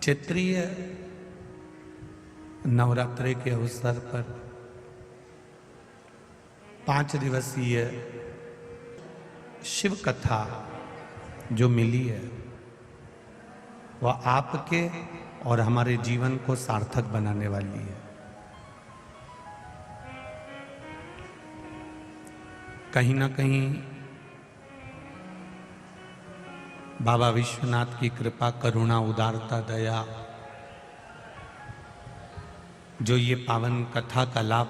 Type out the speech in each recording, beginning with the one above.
क्षेत्रीय नवरात्रि के अवसर पर 5 दिवसीय शिव कथा जो मिली है वह आपके और हमारे जीवन को सार्थक बनाने वाली है। कहीं ना कहीं बाबा विश्वनाथ की कृपा, करुणा, उदारता, दया जो ये पावन कथा का लाभ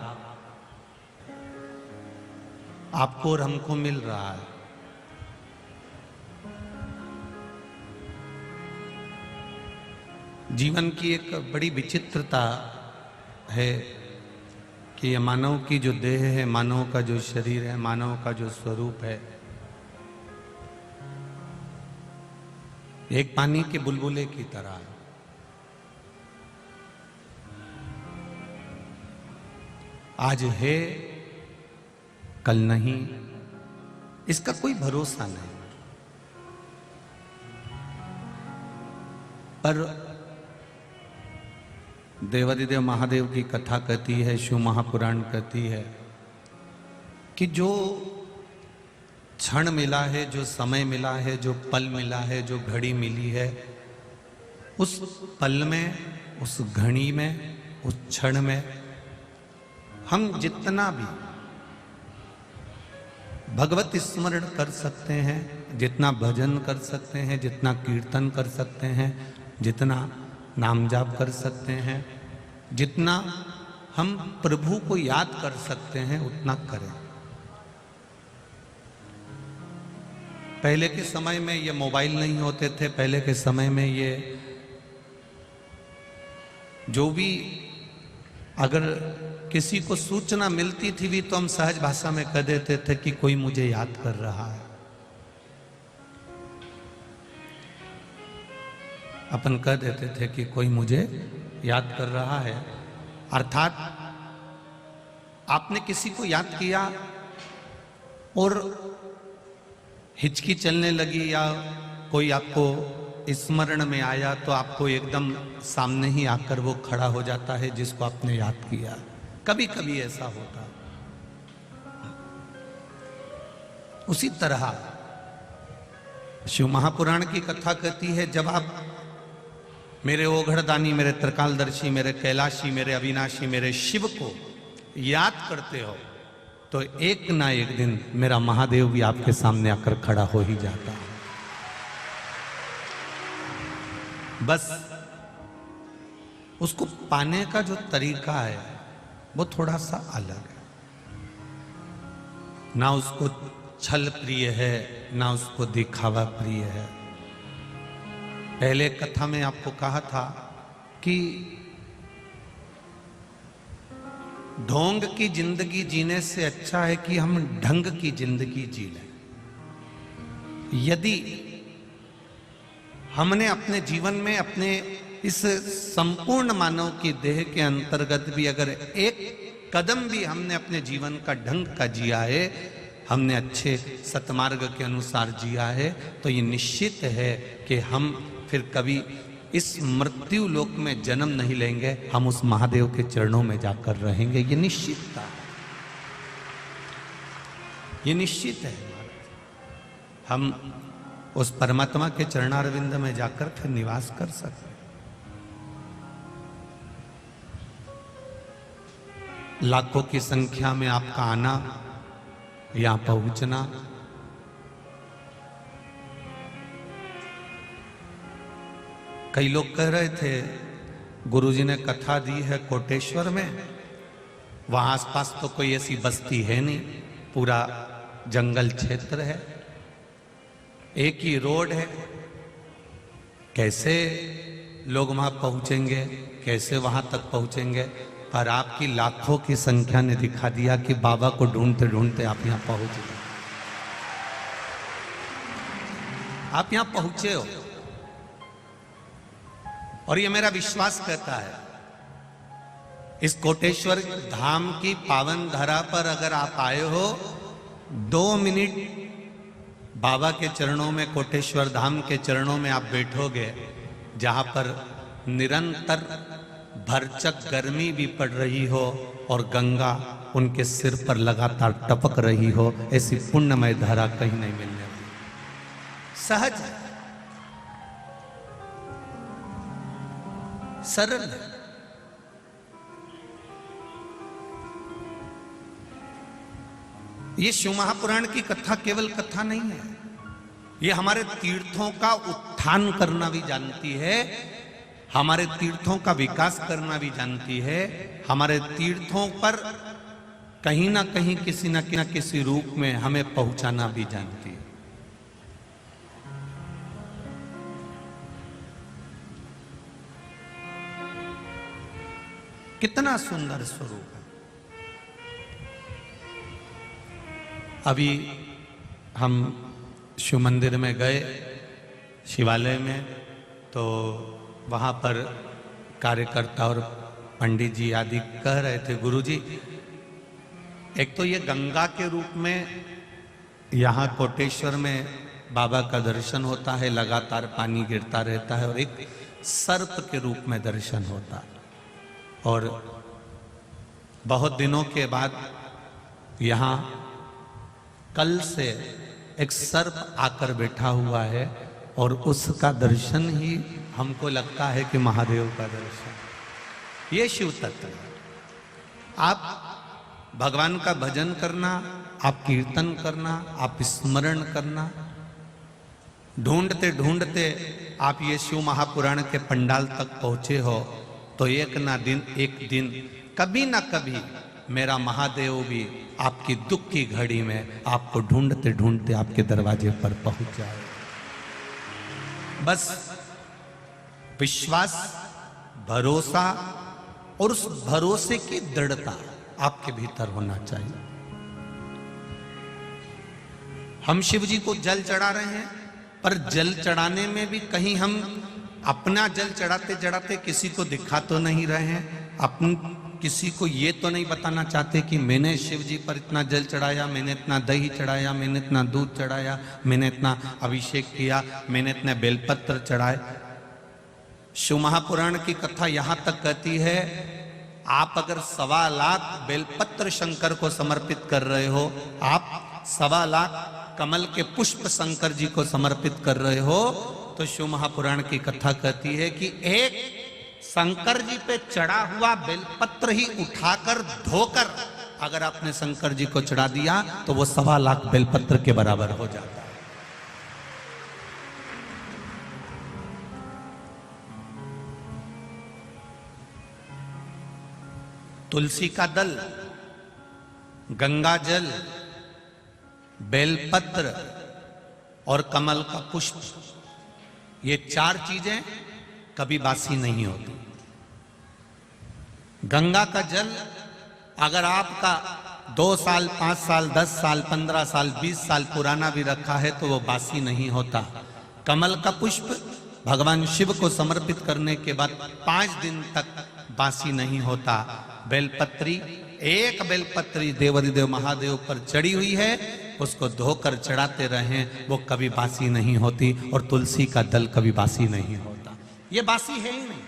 आपको और हमको मिल रहा है। जीवन की एक बड़ी विचित्रता है कि ये मानव की जो देह है, मानव का जो शरीर है, मानव का जो स्वरूप है, एक पानी के बुलबुले की तरह है। आज है, कल नहीं, इसका कोई भरोसा नहीं। पर देवादिदेव महादेव की कथा कहती है, शिव महापुराण कहती है कि जो क्षण मिला है, जो समय मिला है, जो पल मिला है, जो घड़ी मिली है, उस पल में, उस घड़ी में, उस क्षण में हम जितना भी भगवत स्मरण कर सकते हैं, जितना भजन कर सकते हैं, जितना कीर्तन कर सकते हैं, जितना नाम जाप कर सकते हैं, जितना हम प्रभु को याद कर सकते हैं, उतना करें। पहले के समय में ये मोबाइल नहीं होते थे। पहले के समय में ये जो भी अगर किसी को सूचना मिलती थी भी तो हम सहज भाषा में कह देते थे कि कोई मुझे याद कर रहा है। अपन कह देते थे कि कोई मुझे याद कर रहा है, अर्थात आपने किसी को याद किया और हिचकी चलने लगी या कोई आपको स्मरण में आया तो आपको एकदम सामने ही आकर वो खड़ा हो जाता है जिसको आपने याद किया। कभी कभी ऐसा होता। उसी तरह शिव महापुराण की कथा कहती है, जब आप मेरे ओघड़दानी, मेरे त्रिकालदर्शी, मेरे कैलाशी, मेरे अविनाशी, मेरे शिव को याद करते हो तो एक ना एक दिन मेरा महादेव भी आपके सामने आकर खड़ा हो ही जाता है। बस उसको पाने का जो तरीका है वो थोड़ा सा अलग है। ना उसको छल प्रिय है, ना उसको दिखावा प्रिय है। पहले कथा में आपको कहा था कि ढोंग की जिंदगी जीने से अच्छा है कि हम ढंग की जिंदगी जी लें। यदि हमने अपने जीवन में, अपने इस संपूर्ण मानव की देह के अंतर्गत भी अगर एक कदम भी हमने अपने जीवन का ढंग का जिया है, हमने अच्छे सतमार्ग के अनुसार जिया है, तो ये निश्चित है कि हम फिर कभी इस मृत्यु लोक में जन्म नहीं लेंगे, हम उस महादेव के चरणों में जाकर रहेंगे। ये निश्चितता है, ये निश्चित है। हम उस परमात्मा के चरणारविंद में जाकर फिर निवास कर सकते हैं। लाखों की संख्या में आपका आना, यहां पहुंचना, कई लोग कह रहे थे गुरुजी ने कथा दी है कोटेश्वर में, वहां आसपास तो कोई ऐसी बस्ती है नहीं, पूरा जंगल क्षेत्र है, एक ही रोड है, कैसे लोग वहां पहुंचेंगे, कैसे वहां तक पहुंचेंगे? पर आपकी लाखों की संख्या ने दिखा दिया कि बाबा को ढूंढते ढूंढते आप यहां पहुंच गए। आप यहां पहुंचे हो और ये मेरा विश्वास कहता है, इस कोटेश्वर धाम की पावन धरा पर अगर आप आए हो, 2 मिनट बाबा के चरणों में, कोटेश्वर धाम के चरणों में आप बैठोगे, जहां पर निरंतर भरचक गर्मी भी पड़ रही हो और गंगा उनके सिर पर लगातार टपक रही हो, ऐसी पुण्यमय धारा कहीं नहीं मिलने वाली। सहज है, सरल है। ये शिव महापुराण की कथा केवल कथा नहीं है, ये हमारे तीर्थों का उत्थान करना भी जानती है, हमारे तीर्थों का विकास करना भी जानती है, हमारे तीर्थों पर कहीं ना कहीं किसी न किसी रूप में हमें पहुंचाना भी जानती है। कितना सुंदर स्वरूप है। अभी हम शिव मंदिर में गए, शिवालय में, तो वहाँ पर कार्यकर्ता और पंडित जी आदि कह रहे थे, गुरुजी एक तो ये गंगा के रूप में यहाँ कोटेश्वर में बाबा का दर्शन होता है, लगातार पानी गिरता रहता है, और एक सर्प के रूप में दर्शन होता है। और बहुत दिनों के बाद यहाँ कल से एक सर्प आकर बैठा हुआ है, और उसका दर्शन ही हमको लगता है कि महादेव का दर्शन। ये शिव तत्व है। आप भगवान का भजन करना, आप कीर्तन करना, आप स्मरण करना, ढूंढते ढूंढते आप ये शिव महापुराण के पंडाल तक पहुंचे हो, तो एक दिन कभी ना कभी मेरा महादेव भी आपकी दुख की घड़ी में आपको ढूंढते ढूंढते आपके दरवाजे पर पहुंच जाए। बस विश्वास, भरोसा और उस भरोसे की दृढ़ता आपके भीतर होना चाहिए। हम शिव जी को जल चढ़ा रहे हैं, पर जल चढ़ाने में भी कहीं हम अपना जल चढ़ाते चढ़ाते किसी को दिखा तो नहीं रहे हैं, अपन किसी को ये तो नहीं बताना चाहते कि मैंने शिव जी पर इतना जल चढ़ाया, मैंने इतना दही चढ़ाया, मैंने इतना दूध चढ़ाया, मैंने इतना अभिषेक किया, मैंने इतने बेलपत्र चढ़ाए। शिव महापुराण की कथा यहां तक कहती है, आप अगर 1.25 लाख बेलपत्र शंकर को समर्पित कर रहे हो, आप 1.25 लाख कमल के पुष्प शंकर जी को समर्पित कर रहे हो, तो शिव महापुराण की कथा कहती है कि एक शंकर जी पे चढ़ा हुआ बेलपत्र ही उठाकर धोकर अगर आपने शंकर जी को चढ़ा दिया तो वो 1.25 लाख बेलपत्र के बराबर हो जाता है। तुलसी का दल, गंगा जल, बेलपत्र और कमल का पुष्प, ये 4 चीजें कभी बासी नहीं होती। गंगा का जल अगर आपका 2 साल, 5 साल, 10 साल, 15 साल, 20 साल पुराना भी रखा है तो वो बासी नहीं होता। कमल का पुष्प भगवान शिव को समर्पित करने के बाद 5 दिन तक बासी नहीं होता। बेलपत्री, एक बेलपत्री देवाधिदेव महादेव पर चढ़ी हुई है, उसको धोकर चढ़ाते रहें, वो कभी बासी नहीं होती। और तुलसी का दल कभी बासी नहीं होता, ये बासी है ही नहीं।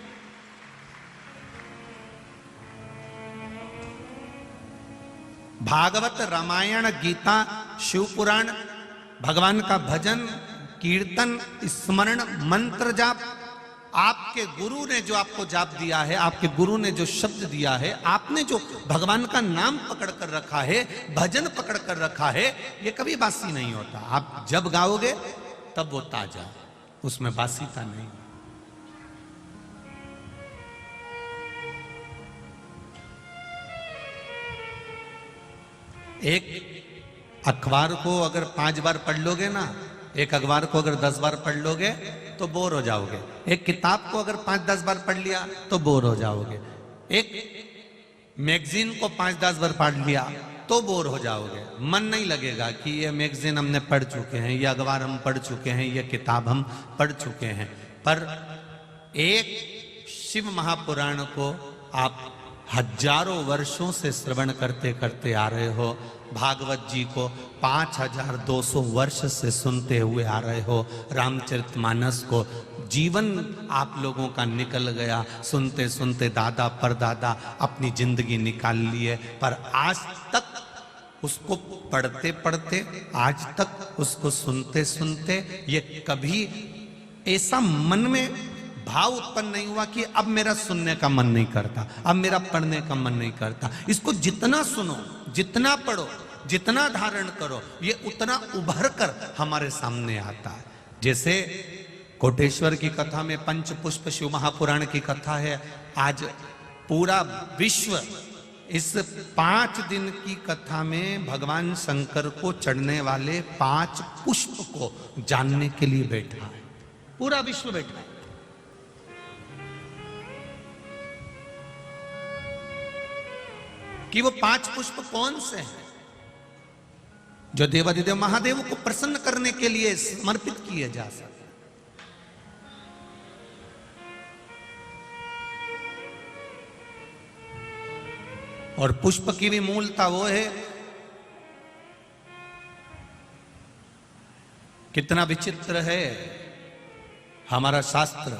भागवत, रामायण, गीता, शिव पुराण, भगवान का भजन, कीर्तन, स्मरण, मंत्र जाप, आपके गुरु ने जो आपको जाप दिया है, आपके गुरु ने जो शब्द दिया है, आपने जो भगवान का नाम पकड़ कर रखा है, भजन पकड़ कर रखा है, ये कभी बासी नहीं होता। आप जब गाओगे तब वो ताजा, उसमें बासीता नहीं। एक अखबार को अगर 5 बार पढ़ लोगे ना, एक अखबार को अगर 10 बार पढ़ लोगे तो बोर हो जाओगे। एक किताब को अगर 5-10 बार पढ़ लिया तो बोर हो जाओगे। एक मैगजीन को 5-10 बार पढ़ लिया तो बोर हो जाओगे। मन नहीं लगेगा कि ये मैगजीन हमने पढ़ चुके हैं, ये अखबार हम पढ़ चुके हैं, ये किताब हम पढ़ चुके हैं। पर एक शिव महापुराण को आप हजारों वर्षों से श्रवण करते करते आ रहे हो, भागवत जी को 5200 वर्ष से सुनते हुए आ रहे हो, रामचरितमानस को जीवन आप लोगों का निकल गया, सुनते सुनते दादा परदादा अपनी जिंदगी निकाल लिए, पर आज तक उसको पढ़ते पढ़ते, आज तक उसको सुनते सुनते ये कभी ऐसा मन में भाव उत्पन्न नहीं हुआ कि अब मेरा सुनने का मन नहीं करता, अब मेरा पढ़ने का मन नहीं करता। इसको जितना सुनो, जितना पढ़ो, जितना धारण करो, ये उतना उभर कर हमारे सामने आता है। जैसे कोटेश्वर की कथा में पंचपुष्प शिव महापुराण की कथा है। आज पूरा विश्व इस 5 दिन की कथा में भगवान शंकर को चढ़ने वाले 5 पुष्प को जानने के लिए बैठा है, पूरा विश्व बैठा है। कि वो 5 पुष्प कौन से हैं जो देवाधिदेव महादेव को प्रसन्न करने के लिए समर्पित किए जा सकते। और पुष्प की भी मूलता वो है, कितना विचित्र है हमारा शास्त्र।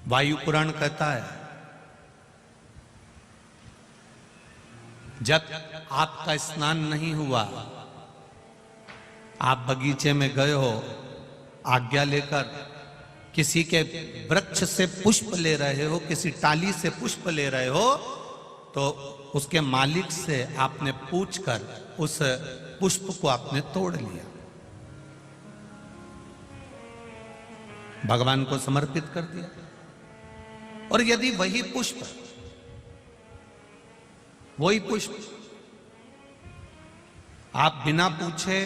वायु पुराण कहता है, जब आपका स्नान नहीं हुआ, आप बगीचे में गए हो, आज्ञा लेकर किसी के वृक्ष से पुष्प ले रहे हो, किसी टाली से पुष्प ले रहे हो, तो उसके मालिक से आपने पूछकर उस पुष्प को आपने तोड़ लिया, भगवान को समर्पित कर दिया। और यदि वही पुष्प आप बिना पूछे,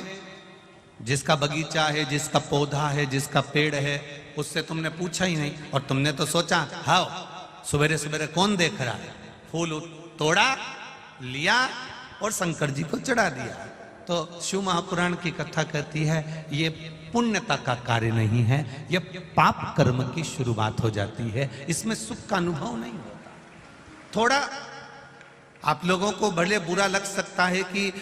जिसका बगीचा है, जिसका पौधा है, जिसका पेड़ है, उससे तुमने पूछा ही नहीं, और तुमने तो सोचा हाँ सवेरे सवेरे कौन देख रहा है, फूल तोड़ा लिया और शंकर जी को चढ़ा दिया। तो शिव महापुराण की कथा कहती है ये पुण्यता का कार्य नहीं है, यह पाप कर्म की शुरुआत हो जाती है, इसमें सुख का अनुभव नहीं होता। थोड़ा आप लोगों को भले बुरा लग सकता है कि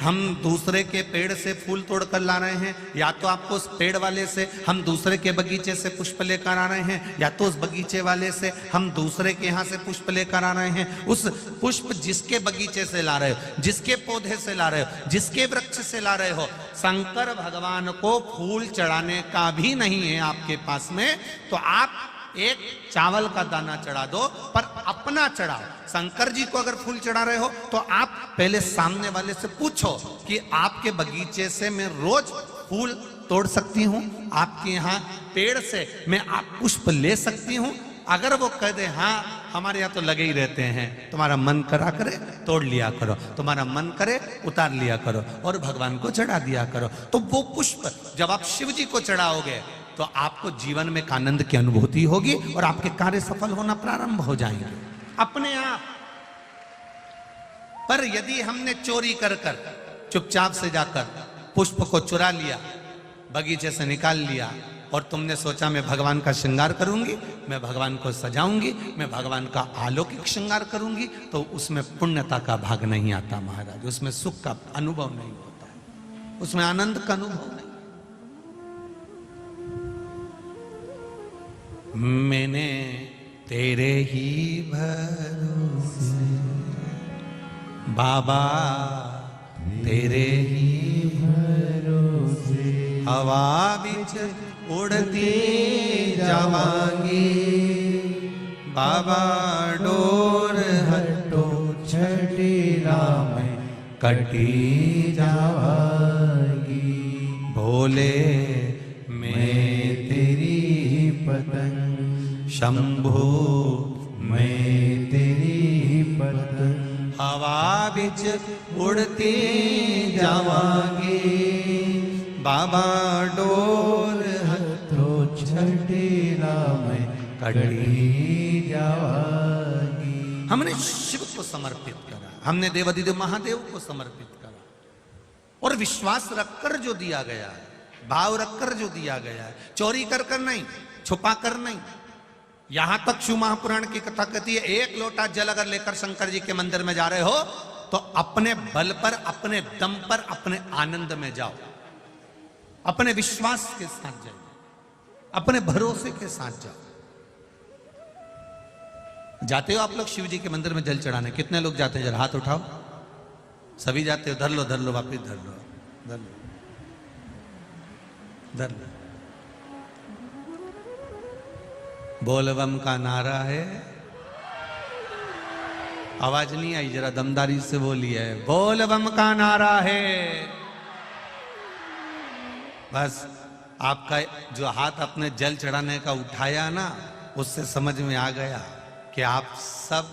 हम दूसरे के पेड़ से फूल तोड़ कर ला रहे हैं, या तो आपको उस पेड़ वाले से हम दूसरे के बगीचे से पुष्प लेकर आ रहे हैं, या तो उस बगीचे वाले से हम दूसरे के यहाँ से पुष्प लेकर आ रहे हैं। उस पुष्प जिसके बगीचे से ला रहे हो, जिसके पौधे से ला रहे हो, जिसके वृक्ष से ला रहे हो, शंकर भगवान को फूल चढ़ाने का भी नहीं है आपके पास में, तो आप एक चावल का दाना चढ़ा दो, पर अपना चढ़ाओ। शंकर जी को अगर फूल चढ़ा रहे हो तो आप पहले सामने वाले से पूछो कि आपके बगीचे से मैं रोज फूल तोड़ सकती हूँ, आपके यहाँ पेड़ से मैं आप पुष्प ले सकती हूँ। अगर वो कह दे हाँ हमारे यहाँ तो लगे ही रहते हैं, तुम्हारा मन करा करे तोड़ लिया करो, तुम्हारा मन करे उतार लिया करो और भगवान को चढ़ा दिया करो, तो वो पुष्प जब आप शिव जी को चढ़ाओगे तो आपको जीवन में एक आनंद की अनुभूति होगी और आपके कार्य सफल होना प्रारंभ हो जाएंगे अपने आप। पर यदि हमने चोरी कर कर चुपचाप से जाकर पुष्प को चुरा लिया, बगीचे से निकाल लिया, और तुमने सोचा मैं भगवान का श्रृंगार करूंगी, मैं भगवान को सजाऊंगी, मैं भगवान का अलौकिक श्रृंगार करूंगी, तो उसमें पुण्यता का भाग नहीं आता महाराज, उसमें सुख का अनुभव नहीं होता, उसमें आनंद का अनुभव नहीं। मैंने तेरे ही भरोसे बाबा, तेरे ही भरोसे हवा बिच उड़ती जावांगी, बाबा डोर हटो छठी राम कटी जावांगी, भोले मैं तेरी पतंग, शंभो मैं तेरी पतंग, हवा बिच उड़ती जावांगी, बाबा डोर हथो छठी राम कटी जावांगी। हमने शिव को समर्पित करा, हमने देवाधिदेव महादेव को समर्पित करा, और विश्वास रखकर जो दिया गया है, भाव रखकर जो दिया गया है, चोरी कर कर नहीं, छुपा कर नहीं, यहां तक शिव महापुराण की कथा कहती है, एक लोटा जल अगर लेकर शंकर जी के मंदिर में जा रहे हो तो अपने बल पर, अपने दम पर, अपने आनंद में जाओ, अपने विश्वास के साथ जाओ, अपने भरोसे के साथ जाओ। जाते हो आप लोग शिव जी के मंदिर में जल चढ़ाने? कितने लोग जाते हैं? जरा हाथ उठाओ। सभी जाते हो? धर लो वापिस धर लो, धर लो, धर लो। बोलबम का नारा है, आवाज नहीं आई, जरा दमदारी से बोली है, बोलबम का नारा है। बस आपका जो हाथ अपने जल चढ़ाने का उठाया ना, उससे समझ में आ गया कि आप सब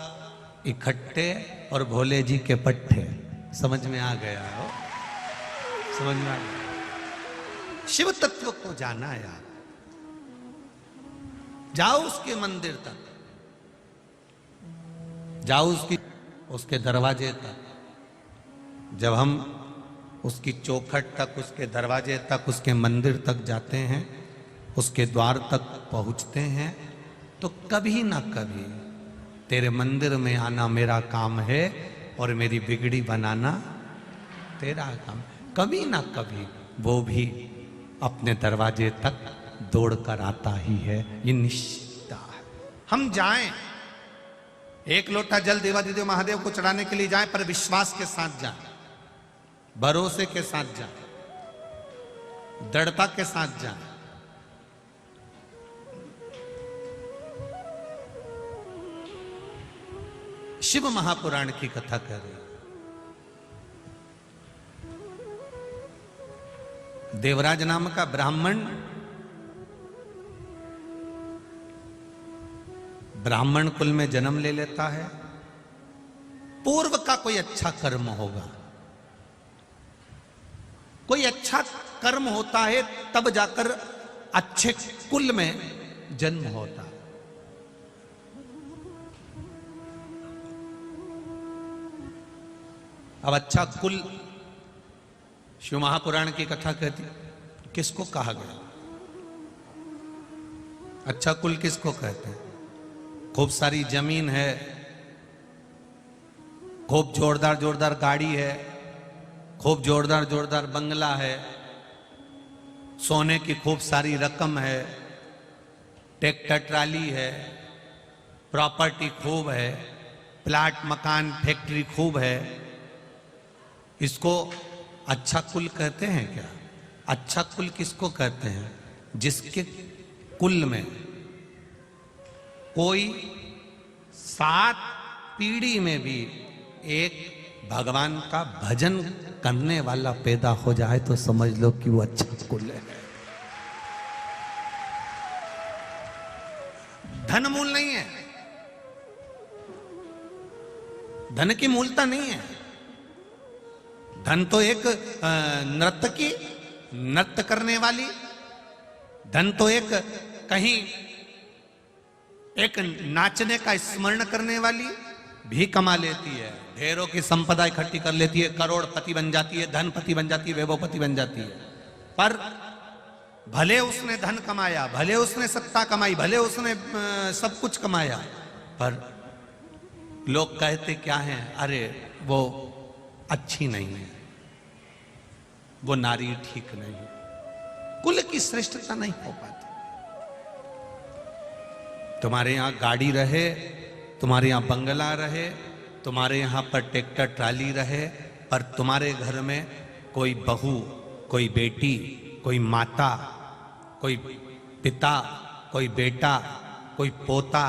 इकट्ठे और भोले जी के पट्टे। समझ में आ गया हो? समझ में आ गया। शिव तत्व को जाना यार, जाओ उसके मंदिर तक, जाओ उसके दरवाजे तक। जब हम उसकी चौखट तक, उसके दरवाजे तक, उसके मंदिर तक जाते हैं, उसके द्वार तक पहुंचते हैं, तो कभी ना कभी तेरे मंदिर में आना मेरा काम है और मेरी बिगड़ी बनाना तेरा काम। कभी ना कभी वो भी अपने दरवाजे तक दौड़ कर आता ही है, ये निश्चित है। हम जाएं, एक लोटा जल देवाधिदेव महादेव को चढ़ाने के लिए जाएं, पर विश्वास के साथ जाएं, भरोसे के साथ जाएं, दृढ़ता के साथ जाएं। शिव महापुराण की कथा कर रहे, देवराज नाम का ब्राह्मण कुल में जन्म ले लेता है। पूर्व का कोई अच्छा कर्म होगा, कोई अच्छा कर्म होता है तब जाकर अच्छे कुल में जन्म होता है। अब अच्छा कुल शिव महापुराण की कथा कहती, किसको कहा गया? अच्छा कुल किसको कहते हैं? खूब सारी जमीन है, खूब जोरदार जोरदार गाड़ी है, खूब जोरदार जोरदार बंगला है, सोने की खूब सारी रकम है, ट्रैक्टर ट्राली है, प्रॉपर्टी खूब है, प्लाट मकान फैक्ट्री खूब है, इसको अच्छा कुल कहते हैं क्या? अच्छा कुल किसको कहते हैं? जिसके कुल में कोई 7 पीढ़ी में भी एक भगवान का भजन करने वाला पैदा हो जाए तो समझ लो कि वो अच्छा कुल है। धन मूल नहीं है, धन की मूलता नहीं है। धन तो एक नर्तकी, नृत्य करने वाली, धन तो एक कहीं एक नाचने का स्मरण करने वाली भी कमा लेती है, ढेरों की संपदा इकट्ठी कर लेती है, करोड़पति बन जाती है, धनपति बन जाती है, वैभवपति बन जाती है। पर भले उसने धन कमाया, भले उसने सत्ता कमाई, भले उसने सब कुछ कमाया, पर लोग कहते क्या हैं? अरे वो अच्छी नहीं है, वो नारी ठीक नहीं है, कुल की श्रेष्ठता नहीं हो पाती। तुम्हारे यहां गाड़ी रहे, तुम्हारे यहां बंगला रहे, तुम्हारे यहां पर ट्रैक्टर ट्राली रहे, पर तुम्हारे घर में कोई बहू, कोई बेटी, कोई माता, कोई पिता, कोई बेटा, कोई पोता,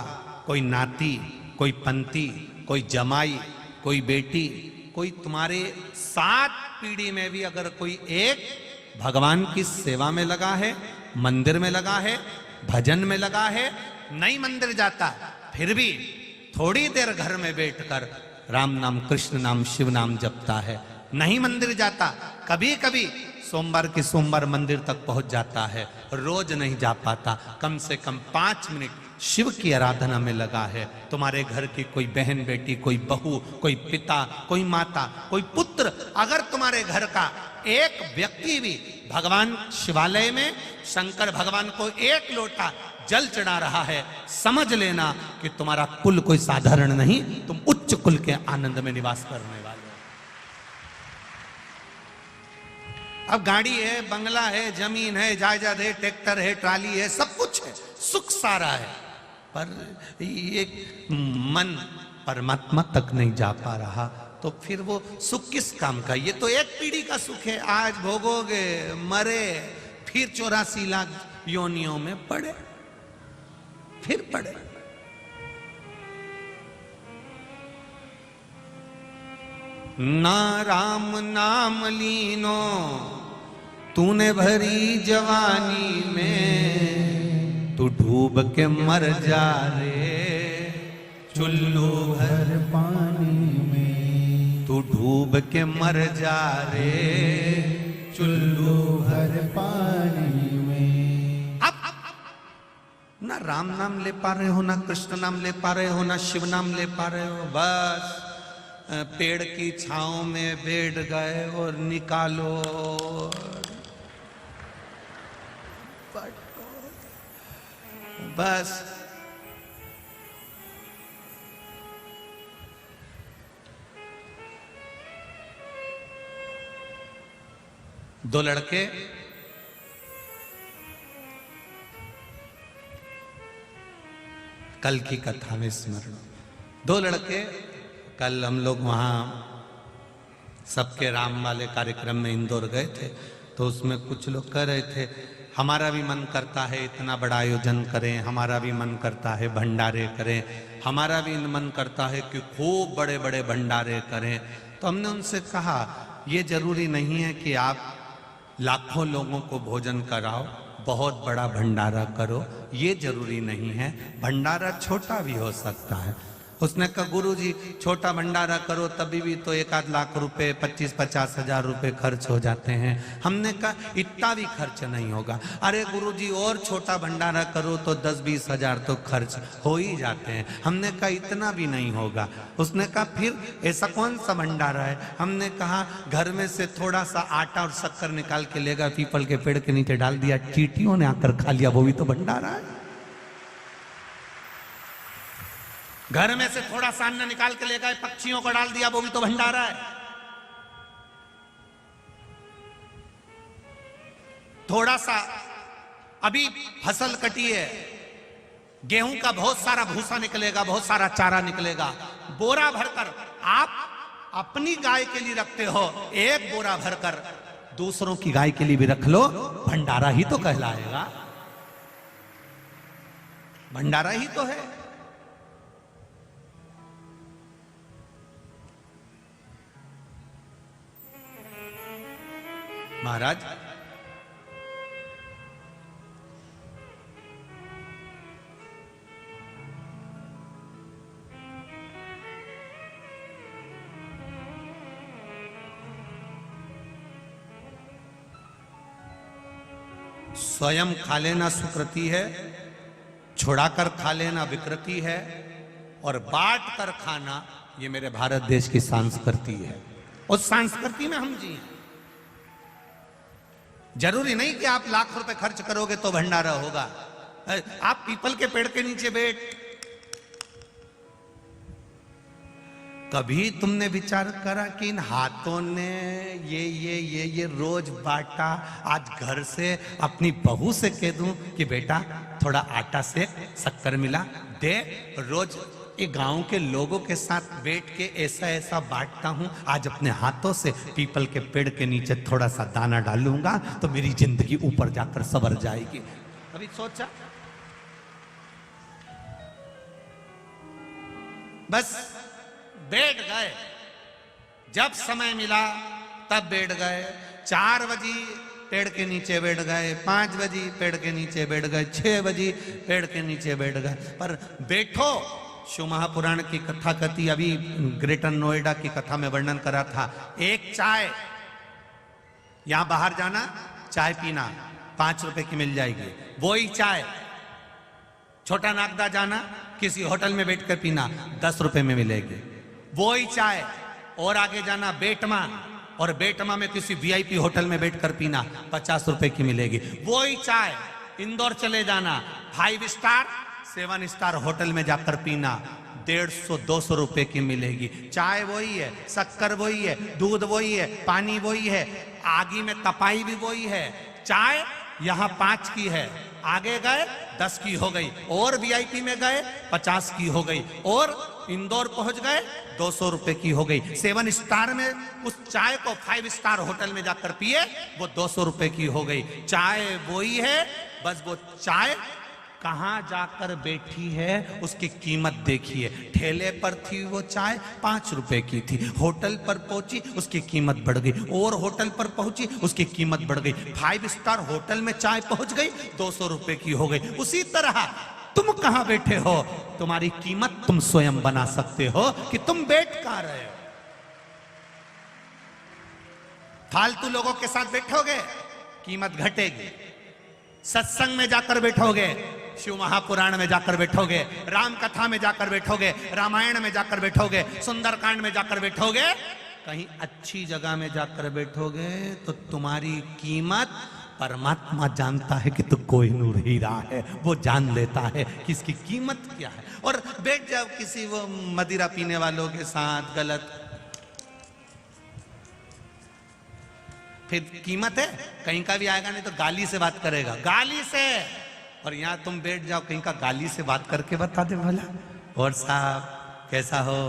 कोई नाती, कोई पंती, कोई जमाई, कोई बेटी, कोई तुम्हारे 7 पीढ़ी में भी अगर कोई एक भगवान की सेवा में लगा है, मंदिर में लगा है, भजन में लगा है, नहीं मंदिर जाता, फिर भी थोड़ी देर घर में बैठकर राम नाम, कृष्ण नाम, शिव नाम जपता है, नहीं मंदिर जाता, कभी कभी सोमवार की सोमवार मंदिर तक पहुंच जाता है, रोज नहीं जा पाता, कम से कम 5 मिनट शिव की आराधना में लगा है। तुम्हारे घर की कोई बहन बेटी, कोई बहू, कोई पिता, कोई माता, कोई पुत्र, अगर तुम्हारे घर का एक व्यक्ति भी भगवान शिवालय में शंकर भगवान को 1 लोटा जल चढ़ा रहा है, समझ लेना कि तुम्हारा कुल कोई साधारण नहीं, तुम उच्च कुल के आनंद में निवास करने वाले हो। अब गाड़ी है, बंगला है, जमीन है, जायदाद है, ट्रैक्टर है, ट्राली है, सब कुछ है, सुख सारा है, पर ये मन परमात्मा तक नहीं जा पा रहा, तो फिर वो सुख किस काम का? ये तो एक पीढ़ी का सुख है, आज भोगोगे, मरे, फिर 84 लाख योनियों में पड़े, फिर पड़े। ना राम नाम लीनो तूने भरी जवानी में, तू डूब के मर जा रे चुल्लू भर पानी में, तू डूब के मर जा रे चुल्लू भर पानी में। अब ना राम नाम ले पा रहे हो, ना कृष्ण नाम ले पा रहे हो, ना शिव नाम ले पा रहे हो, बस पेड़ की छांव में बैठ गए और निकालो बस। दो लड़के कल की कथा में स्मरण, दो लड़के कल हम लोग वहाँ सबके राम वाले कार्यक्रम में इंदौर गए थे, तो उसमें कुछ लोग कह रहे थे हमारा भी मन करता है इतना बड़ा आयोजन करें, हमारा भी मन करता है भंडारे करें, हमारा भी मन करता है कि खूब बड़े बड़े भंडारे करें। तो हमने उनसे कहा ये जरूरी नहीं है कि आप लाखों लोगों को भोजन कराओ, बहुत बड़ा भंडारा करो, ये जरूरी नहीं है, भंडारा छोटा भी हो सकता है। उसने कहा गुरुजी छोटा भंडारा करो तभी भी तो 1-8 लाख रुपए 25-50 हजार रुपए खर्च हो जाते हैं। हमने कहा इतना भी खर्च नहीं होगा। अरे गुरुजी और छोटा भंडारा करो तो 10-20 हजार तो खर्च हो ही जाते हैं। हमने कहा इतना भी नहीं होगा। उसने कहा फिर ऐसा कौन सा भंडारा है? हमने कहा घर में से थोड़ा सा आटा और शक्कर निकाल के लेगा, पीपल के पेड़ के नीचे डाल दिया, चींटियों ने आकर खा लिया, वो भी तो भंडारा है। घर में से थोड़ा सा अन्न निकाल के ले गए, पक्षियों को डाल दिया, वो भी तो भंडारा है। थोड़ा सा अभी फसल कटी है, गेहूं का बहुत सारा भूसा निकलेगा, बहुत सारा चारा निकलेगा, बोरा भरकर आप अपनी गाय के लिए रखते हो, एक बोरा भरकर दूसरों की गाय के लिए भी रख लो, भंडारा ही तो कहलाएगा, भंडारा ही तो है। महाराज स्वयं खा लेना सुकृति है, छुड़ाकर खा लेना विकृति है, और बांट कर खाना ये मेरे भारत देश की संस्कृति है। उस संस्कृति में हम जी। जरूरी नहीं कि आप लाख रुपए खर्च करोगे तो भंडारा होगा। आप पीपल के पेड़ के नीचे बैठ, कभी तुमने विचार करा कि इन हाथों ने ये रोज बांटा, आज घर से अपनी बहू से कह दूं कि बेटा थोड़ा आटा से शक्कर मिला दे, रोज ये गांव के लोगों के साथ बैठ के ऐसा ऐसा बांटता हूं, आज अपने हाथों से पीपल के पेड़ के नीचे थोड़ा सा दाना डालूंगा तो मेरी जिंदगी ऊपर जाकर संवर जाएगी। कभी सोचा? बस बैठ गए, जब समय मिला तब बैठ गए। 4 बजे पेड़ के नीचे बैठ गए, 5 बजे पेड़ के नीचे बैठ गए, 6 बजे पेड़ के नीचे बैठ गए। पर बैठो, शिव महापुराण की कथा कथी, अभी ग्रेटर नोएडा की कथा में वर्णन करा था। एक चाय, यहां बाहर जाना चाय पीना 5 रुपए की मिल जाएगी, वही चाय छोटा नागदा जाना किसी होटल में बैठकर पीना 10 रुपए में मिलेगी, वही चाय और आगे जाना बेटमा, और बेटमा में किसी वीआईपी होटल में बैठकर पीना 50 रुपए की मिलेगी, वही चाय इंदौर चले जाना, 5 स्टार 7 स्टार होटल में जाकर पीना, 150-200 रुपए की मिलेगी। चाय वही है, शक्कर वही है, दूध वही है, पानी वही है, आगी में तपाई भी वही है। चाय यहां 5 की है, आगे गए 10 की हो गई, और वीआईपी में गए 50 की हो गई, और इंदौर पहुंच गए 200 रुपए की हो गई। 7 स्टार में उस चाय को 5 स्टार होटल में जाकर पिए, वो 200 रुपए की हो गई। चाय वही है, बस वो चाय कहां जाकर बैठी है उसकी कीमत देखिए। ठेले पर थी वो चाय 5 रुपए की थी, होटल पर पहुंची उसकी कीमत बढ़ गई, और होटल पर पहुंची उसकी कीमत बढ़ गई। 5 स्टार होटल में चाय पहुंच गई 200 रुपए की हो गई। उसी तरह तुम कहां बैठे हो, तुम्हारी कीमत तुम स्वयं बना सकते हो कि तुम बैठ कहां रहे हो। फालतू लोगों के साथ बैठोगे, कीमत घटेगी। सत्संग में जाकर बैठोगे, शिव महापुराण में जाकर बैठोगे, राम कथा में जाकर बैठोगे, रामायण में जाकर बैठोगे, सुंदरकांड में जाकर बैठोगे, कहीं अच्छी जगह में जाकर बैठोगे तो तुम्हारी कीमत परमात्मा जानता है कि तू कोहिनूर हीरा है, वो जान लेता है कि इसकी कीमत क्या है। और बैठ जाओ किसी वो मदिरा पीने वालों के साथ, गलत, फिर कीमत है। कहीं का भी आएगा नहीं तो गाली से बात करेगा, गाली से। और यहां तुम बैठ जाओ, कहीं का गाली से बात करके बता दे भला, और साहब कैसा हो,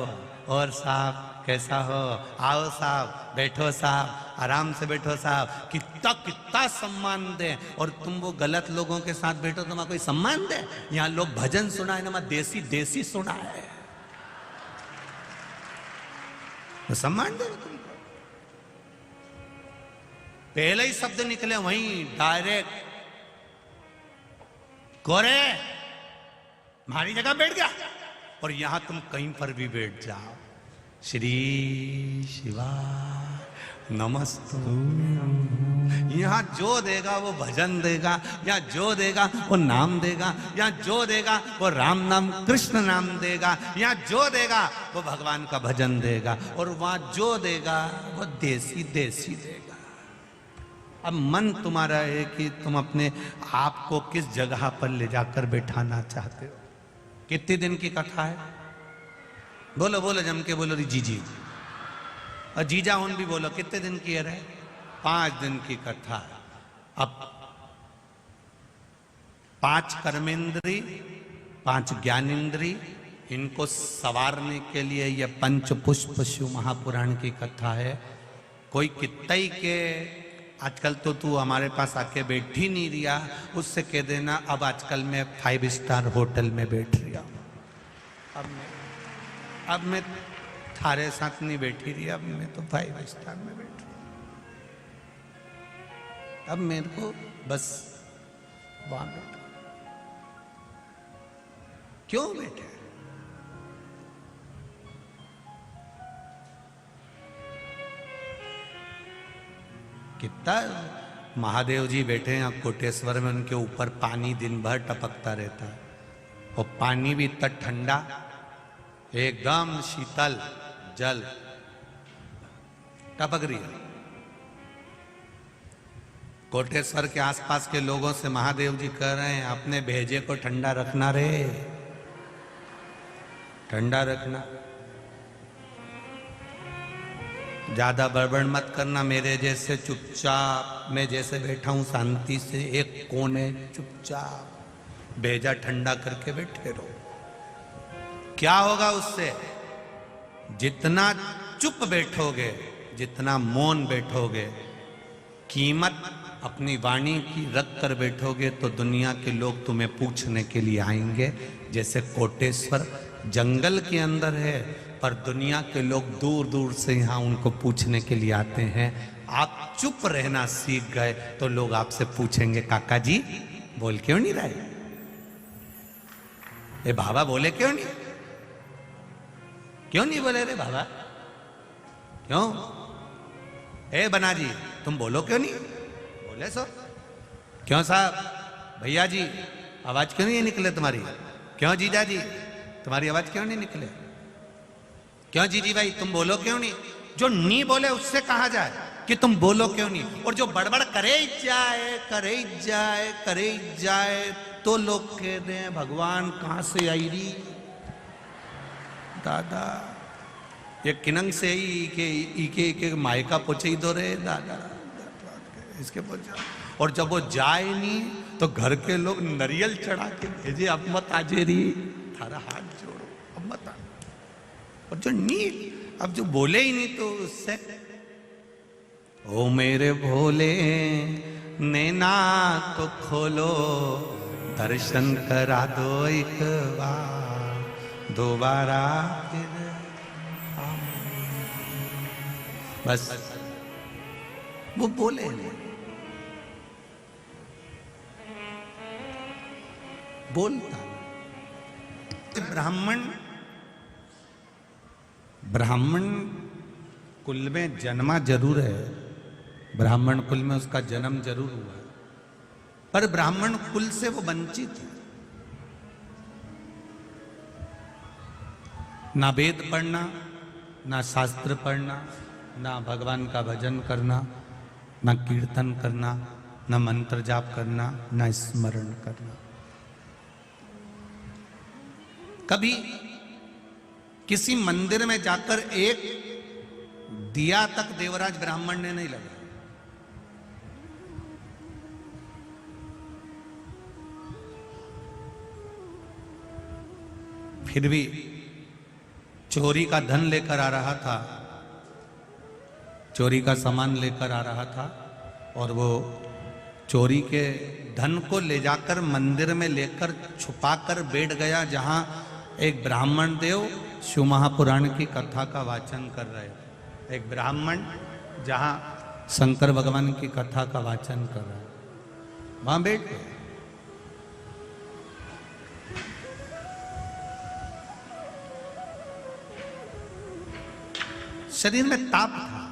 और साहब कैसा हो, आओ साहब, बैठो साहब, आराम से बैठो साहब, कितना कितना सम्मान दे। और तुम वो गलत लोगों के साथ बैठो, तुम्हारा कोई सम्मान दे। यहां लोग भजन सुना है ना, देसी देसी सुना है, तो सम्मान दे तुमको। पहले ही शब्द निकले वहीं डायरेक्ट, गोरे हमारी जगह बैठ गया। और यहां तुम कहीं पर भी बैठ जाओ, श्री शिवा नमस्तु, यहां जो देगा वो भजन देगा, या जो देगा वो नाम देगा, या जो देगा वो राम नाम कृष्ण नाम देगा, या जो देगा वो भगवान का भजन देगा, और वहां जो देगा वो देसी देसी देगा। अब मन तुम्हारा है कि तुम अपने आप को किस जगह पर ले जाकर बैठाना चाहते हो। कितने दिन की कथा है, बोलो बोलो जम के बोलो, जीजी और जीजा उन भी बोलो, कितने दिन की है रे? 5 दिन की कथा है। अब 5 कर्मेंद्री, 5 ज्ञानेंद्री, इनको सवारने के लिए यह पंच पुष्प शिव महापुराण की कथा है। कोई कितई के आजकल तो तू हमारे पास आके बैठ ही नहीं रिया, उससे कह देना अब आजकल मैं 5 स्टार होटल में बैठ रिया, अब मैं थारे साथ नहीं बैठी रही, अब मैं तो 5 स्टार में बैठ रही, अब मेरे को बस वहां बैठा। क्यों बैठे? कितना महादेव जी बैठे हैं कोटेश्वर में, उनके ऊपर पानी दिन भर टपकता रहता है, और पानी भी इतना ठंडा, एकदम शीतल जल टपक रही है। कोटेश्वर के आसपास के लोगों से महादेव जी कह रहे हैं अपने भेजे को ठंडा रखना रे, ठंडा रखना, ज्यादा बड़बड़ मत करना, मेरे जैसे चुपचाप, मैं जैसे बैठा हूं शांति से एक कोने चुपचाप भेजा ठंडा करके बैठे रहो। क्या होगा उससे? जितना चुप बैठोगे, जितना मौन बैठोगे, कीमत अपनी वाणी की रख कर बैठोगे, तो दुनिया के लोग तुम्हें पूछने के लिए आएंगे। जैसे कोटेश्वर जंगल के अंदर है, पर दुनिया के लोग दूर दूर से यहाँ उनको पूछने के लिए आते हैं। आप चुप रहना सीख गए तो लोग आपसे पूछेंगे काका जी बोल क्यों नहीं रहे, ए बाबा बोले क्यों नहीं, क्यों नहीं बोले रे बाबा, क्यों? ए बना जी तुम बोलो क्यों नहीं बोले? सो क्यों साहब, भैया जी आवाज क्यों नहीं निकले तुम्हारी? क्यों जीजा जी तुम्हारी आवाज क्यों नहीं निकले? क्यों जीजी भाई तुम बोलो क्यों नहीं? जो नहीं बोले उससे कहा जाए, कि तुम बोलो क्यों नहीं। और जो बड़बड़ करे जाए तो लोग कहते हैं भगवान कहां से आई री दादा, ये किनंग से ही इके मायका पोचे ही दो रे दादा इसके पोचा। और जब वो जाए नहीं तो घर के लोग नरियल चढ़ा के भेजे, अब मत आजे री, थारा हाथ जोड़ो अब मत आ। और जो नहीं, अब जो बोले ही नहीं तो उससे ओ मेरे भोले नैना तो खोलो, दर्शन करा दो एक बार, दोबारा फिर बस वो बोले नहीं, बोलता। ब्राह्मण कुल में जन्मा जरूर है, ब्राह्मण कुल में उसका जन्म जरूर हुआ है, पर ब्राह्मण कुल से वो वंचित है। ना वेद पढ़ना, ना शास्त्र पढ़ना, ना भगवान का भजन करना, ना कीर्तन करना, ना मंत्र जाप करना, ना स्मरण करना। कभी किसी मंदिर में जाकर एक दिया तक देवराज ब्राह्मण ने नहीं लगाया। फिर भी चोरी का धन लेकर आ रहा था, चोरी का सामान लेकर आ रहा था, और वो चोरी के धन को ले जाकर मंदिर में लेकर छुपाकर बैठ गया, जहां एक ब्राह्मण देव शिव महापुराण की कथा का वाचन कर रहे। एक ब्राह्मण जहां शंकर भगवान की कथा का वाचन कर रहा है, वहां बैठ गए। शरीर में ताप था,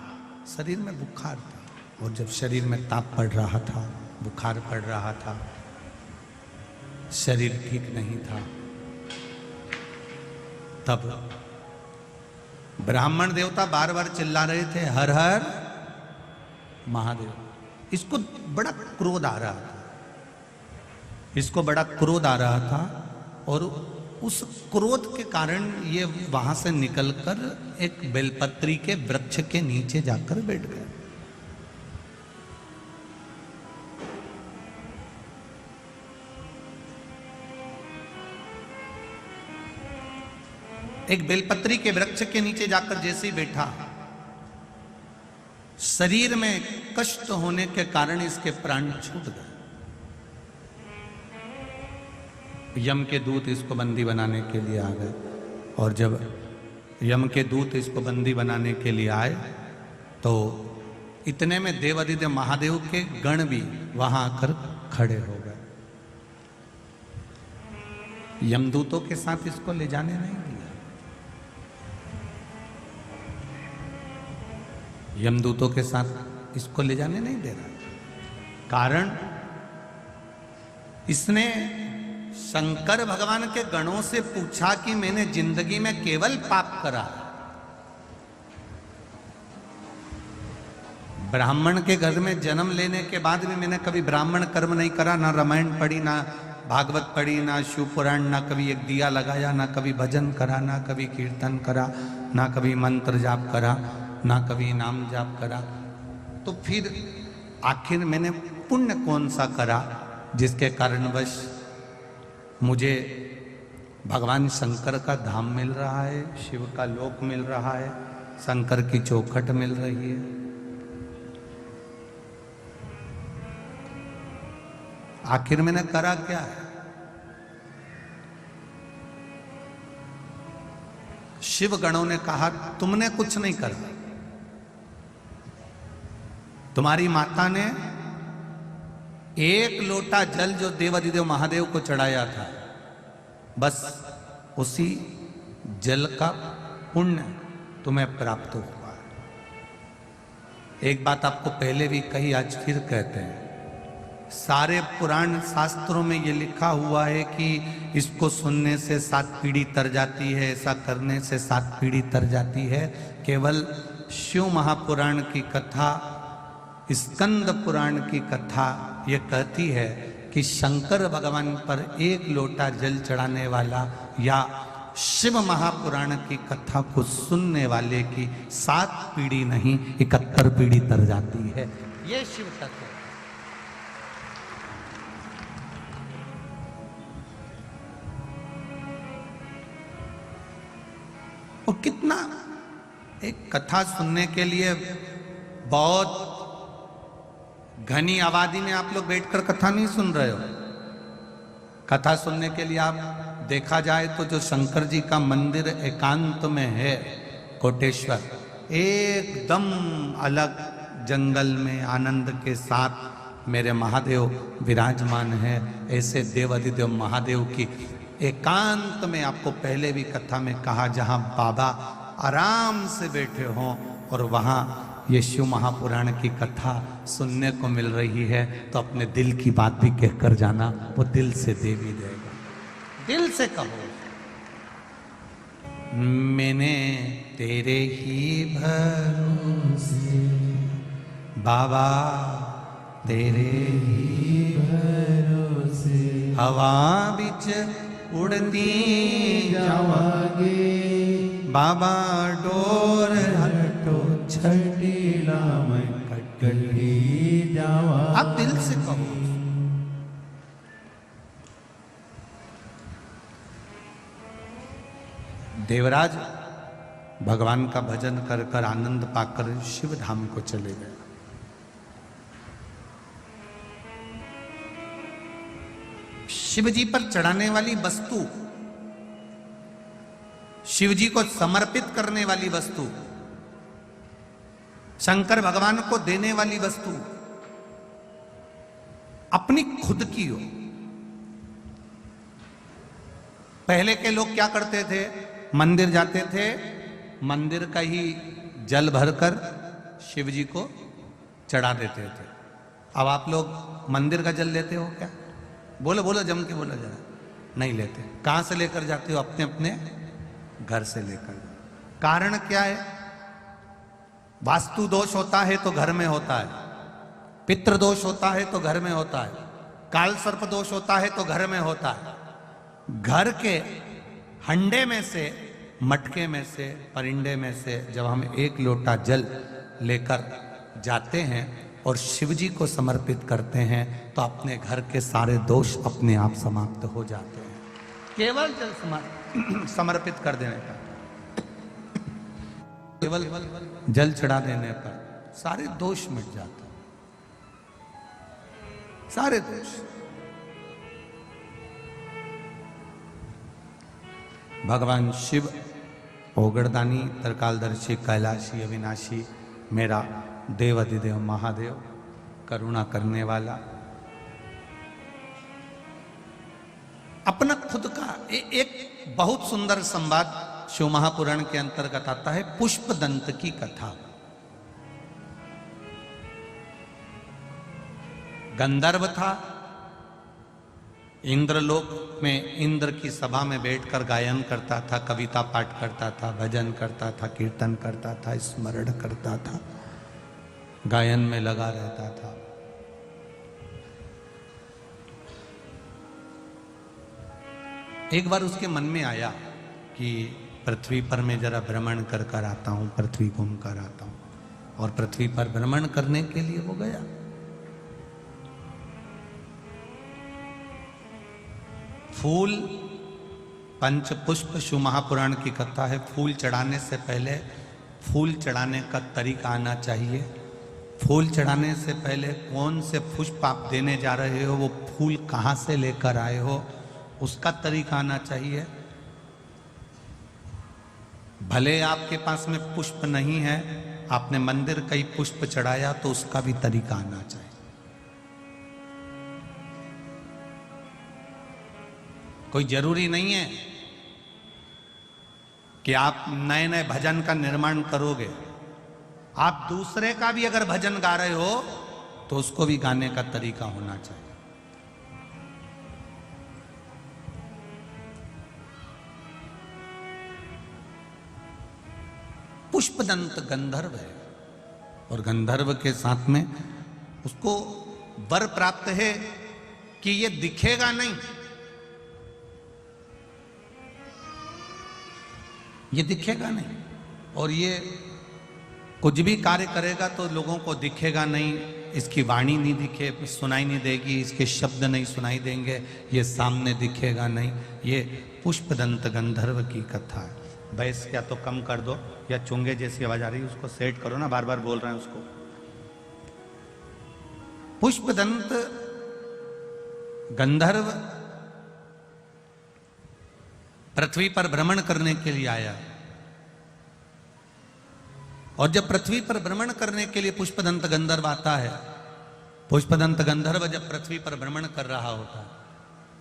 शरीर में बुखार था, और जब शरीर में ताप पड़ रहा था, बुखार पड़ रहा था, शरीर ठीक नहीं था, तब ब्राह्मण देवता बार बार चिल्ला रहे थे हर हर महादेव। इसको बड़ा क्रोध आ रहा था, इसको बड़ा क्रोध आ रहा था, और उस क्रोध के कारण ये वहां से निकलकर एक बेलपत्री के वृक्ष के नीचे जाकर बैठ गया। एक बेलपत्री के वृक्ष के नीचे जाकर जैसे ही बैठा, शरीर में कष्ट होने के कारण इसके प्राण छूट गए। यम के दूत इसको बंदी बनाने के लिए आ गए, और जब यम के दूत इसको बंदी बनाने के लिए आए तो इतने में देवादिदेव महादेव के गण भी वहां आकर खड़े हो गए। यमदूतों के साथ इसको ले जाने नहीं दिया, यमदूतों के साथ इसको ले जाने नहीं दे रहा। कारण इसने शंकर भगवान के गणों से पूछा कि मैंने जिंदगी में केवल पाप करा, ब्राह्मण के घर में जन्म लेने के बाद भी मैंने कभी ब्राह्मण कर्म नहीं करा, ना रामायण पढ़ी, ना भागवत पढ़ी, ना शिव पुराण, ना कभी एक दिया लगाया, ना कभी भजन करा, ना कभी कीर्तन करा, ना कभी मंत्र जाप करा, ना कभी नाम जाप करा। तो फिर आखिर मैंने पुण्य कौन सा करा जिसके कारणवश मुझे भगवान शंकर का धाम मिल रहा है, शिव का लोक मिल रहा है, शंकर की चौखट मिल रही है। आखिर मैंने करा क्या है? शिव गणों ने कहा तुमने कुछ नहीं करा, तुम्हारी माता ने एक लोटा जल जो देवादिदेव महादेव को चढ़ाया था, बस उसी जल का पुण्य तुम्हें प्राप्त हुआ। एक बात आपको पहले भी कही, आज फिर कहते हैं, सारे पुराण शास्त्रों में ये लिखा हुआ है कि इसको सुनने से 7 पीढ़ी तर जाती है, ऐसा करने से 7 पीढ़ी तर जाती है। केवल शिव महापुराण की कथा स्कंद पुराण की कथा ये कहती है कि शंकर भगवान पर एक लोटा जल चढ़ाने वाला या शिव महापुराण की कथा को सुनने वाले की 7 पीढ़ी नहीं 71 पीढ़ी तर जाती है। ये शिव तत्व है। और कितना एक कथा सुनने के लिए बहुत घनी आबादी में आप लोग बैठकर कथा नहीं सुन रहे हो। कथा सुनने के लिए आप देखा जाए तो जो शंकर जी का मंदिर एकांत में है कोटेश्वर, एकदम अलग जंगल में आनंद के साथ मेरे महादेव विराजमान है। ऐसे देवाधिदेव महादेव की एकांत में आपको पहले भी कथा में कहा जहां बाबा आराम से बैठे हों और वहां ये शिव महापुराण की कथा सुनने को मिल रही है तो अपने दिल की बात भी कहकर जाना, वो दिल से दे भी देगा। दिल से कहो मैंने तेरे ही भरोसे बाबा, तेरे ही भरोसे हवा बिच उड़ती जावागे बाबा, डोर हटो छटीला मैं कटली जावा। आप दिल से कहो। देवराज भगवान का भजन कर कर आनंद पाकर शिव धाम को चले गए। शिव जी पर चढ़ाने वाली वस्तु, शिव जी को समर्पित करने वाली वस्तु, शंकर भगवान को देने वाली वस्तु अपनी खुद की हो। पहले के लोग क्या करते थे, मंदिर जाते थे, मंदिर का ही जल भरकर शिव जी को चढ़ा देते थे। अब आप लोग मंदिर का जल लेते हो क्या? बोलो बोलो, जम के बोलो जरा। नहीं लेते। कहां से लेकर जाते हो? अपने अपने घर से लेकर। कारण क्या है? वास्तु दोष होता है तो घर में होता है, पितृ दोष होता है तो घर में होता है, काल सर्प दोष होता है तो घर में होता है। घर के हंडे में से, मटके में से, परिंडे में से जब हम एक लोटा जल लेकर जाते हैं और शिव जी को समर्पित करते हैं तो अपने घर के सारे दोष अपने आप समाप्त हो जाते हैं। केवल जल समर्पित कर देने पर, केवल जल चढ़ा देने पर सारे दोष मिट जाते हैं, सारे दोष। भगवान शिव ओगड़दानी, तरकालदर्शी, कैलाशी, अविनाशी, मेरा देवाधिदेव महादेव, करुणा करने वाला, अपना खुद का एक बहुत सुंदर संवाद शिव महापुराण के अंतर्गत आता है। पुष्पदंत की कथा। गंधर्व था, इंद्रलोक में इंद्र की सभा में बैठकर गायन करता था, कविता पाठ करता था, भजन करता था, कीर्तन करता था, स्मरण करता था, गायन में लगा रहता था। एक बार उसके मन में आया कि पृथ्वी पर मैं जरा भ्रमण कर कर आता हूं, पृथ्वी घूम कर आता हूं। और पृथ्वी पर भ्रमण करने के लिए वो गया। फूल, पंच पुष्प, शिव महापुराण की कथा है। फूल चढ़ाने से पहले फूल चढ़ाने का तरीका आना चाहिए। फूल चढ़ाने से पहले कौन से पुष्प आप देने जा रहे हो, वो फूल कहाँ से लेकर आए हो, उसका तरीका आना चाहिए। भले आपके पास में पुष्प नहीं है, आपने मंदिर कई पुष्प चढ़ाया तो उसका भी तरीका आना चाहिए। कोई जरूरी नहीं है कि आप नए नए भजन का निर्माण करोगे। आप दूसरे का भी अगर भजन गा रहे हो तो उसको भी गाने का तरीका होना चाहिए। पुष्पदंत गंधर्व है और गंधर्व के साथ में उसको वर प्राप्त है कि ये दिखेगा नहीं, ये दिखेगा नहीं, और ये कुछ भी कार्य करेगा तो लोगों को दिखेगा नहीं, इसकी वाणी नहीं दिखे सुनाई नहीं देगी, इसके शब्द नहीं सुनाई देंगे, ये सामने दिखेगा नहीं। ये पुष्पदंत गंधर्व की कथा है। भैंस या तो कम कर दो, या चुंगे जैसी आवाज आ रही है उसको सेट करो ना, बार बार बोल रहे हैं उसको। पुष्पदंत गंधर्व पृथ्वी पर भ्रमण करने के लिए आया, और जब पृथ्वी पर भ्रमण करने के लिए पुष्पदंत गंधर्व आता है, पुष्पदंत गंधर्व जब पृथ्वी पर भ्रमण कर रहा होता है,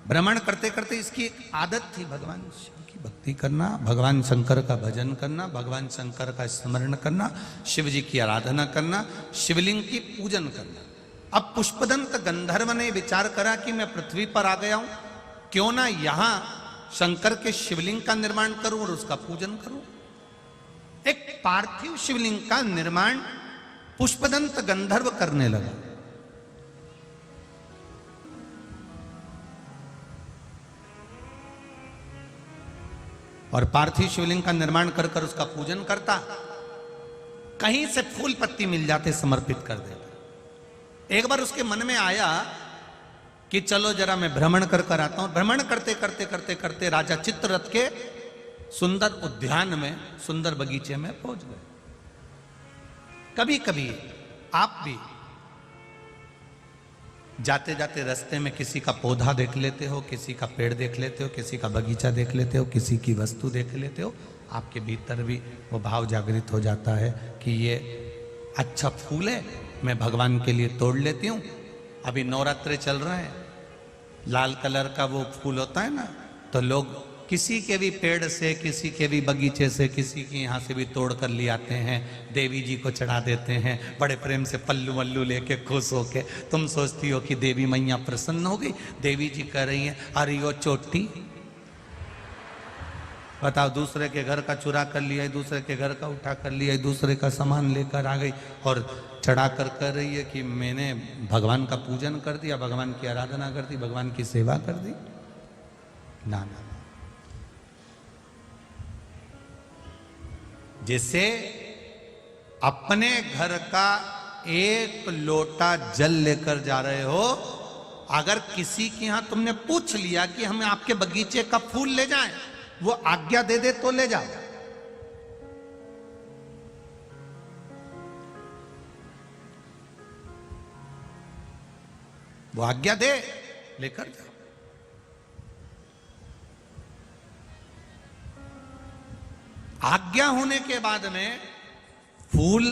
भ्रमण करते करते इसकी एक आदत थी भगवान शिव की भक्ति करना, भगवान शंकर का भजन करना, भगवान शंकर का स्मरण करना, शिव जी की आराधना करना, शिवलिंग की पूजन करना। अब पुष्पदंत गंधर्व ने विचार करा कि मैं पृथ्वी पर आ गया हूं, क्यों ना यहां शंकर के शिवलिंग का निर्माण करूं और उसका पूजन करूं। एक पार्थिव शिवलिंग का निर्माण पुष्पदंत गंधर्व करने लगा। और पार्थिव शिवलिंग का निर्माण कर कर उसका पूजन करता, कहीं से फूल पत्ती मिल जाते समर्पित कर देता। एक बार उसके मन में आया कि चलो जरा मैं भ्रमण कर कर आता हूं। भ्रमण करते करते करते करते राजा चित्ररथ के सुंदर उद्यान में, सुंदर बगीचे में पहुंच गए। कभी कभी आप भी जाते जाते रास्ते में किसी का पौधा देख लेते हो, किसी का पेड़ देख लेते हो, किसी का बगीचा देख लेते हो, किसी की वस्तु देख लेते हो, आपके भीतर भी वो भाव जागृत हो जाता है कि ये अच्छा फूल है, मैं भगवान के लिए तोड़ लेती हूँ। अभी नवरात्रे चल रहे हैं, लाल कलर का वो फूल होता है ना, तो लोग किसी के भी पेड़ से, किसी के भी बगीचे से, किसी के यहाँ से भी तोड़ कर ले आते हैं, देवी जी को चढ़ा देते हैं, बड़े प्रेम से पल्लू वल्लू लेके खुश होके। तुम सोचती हो कि देवी मैया प्रसन्न हो गई, देवी जी कह रही हैं अरे यो चोटी, बताओ, दूसरे के घर का चुरा कर लिया, दूसरे के घर का उठा कर लिया, दूसरे का सामान लेकर आ गई और चढ़ा कर कह रही है कि मैंने भगवान का पूजन कर दिया, भगवान की आराधना कर दी, भगवान की सेवा कर दी। ना ना, जैसे अपने घर का एक लोटा जल लेकर जा रहे हो, अगर किसी के यहां तुमने पूछ लिया कि हमें आपके बगीचे का फूल ले जाएं, वो आज्ञा दे दे तो ले जाओ। वो आज्ञा दे, लेकर जाओ। आज्ञा होने के बाद में फूल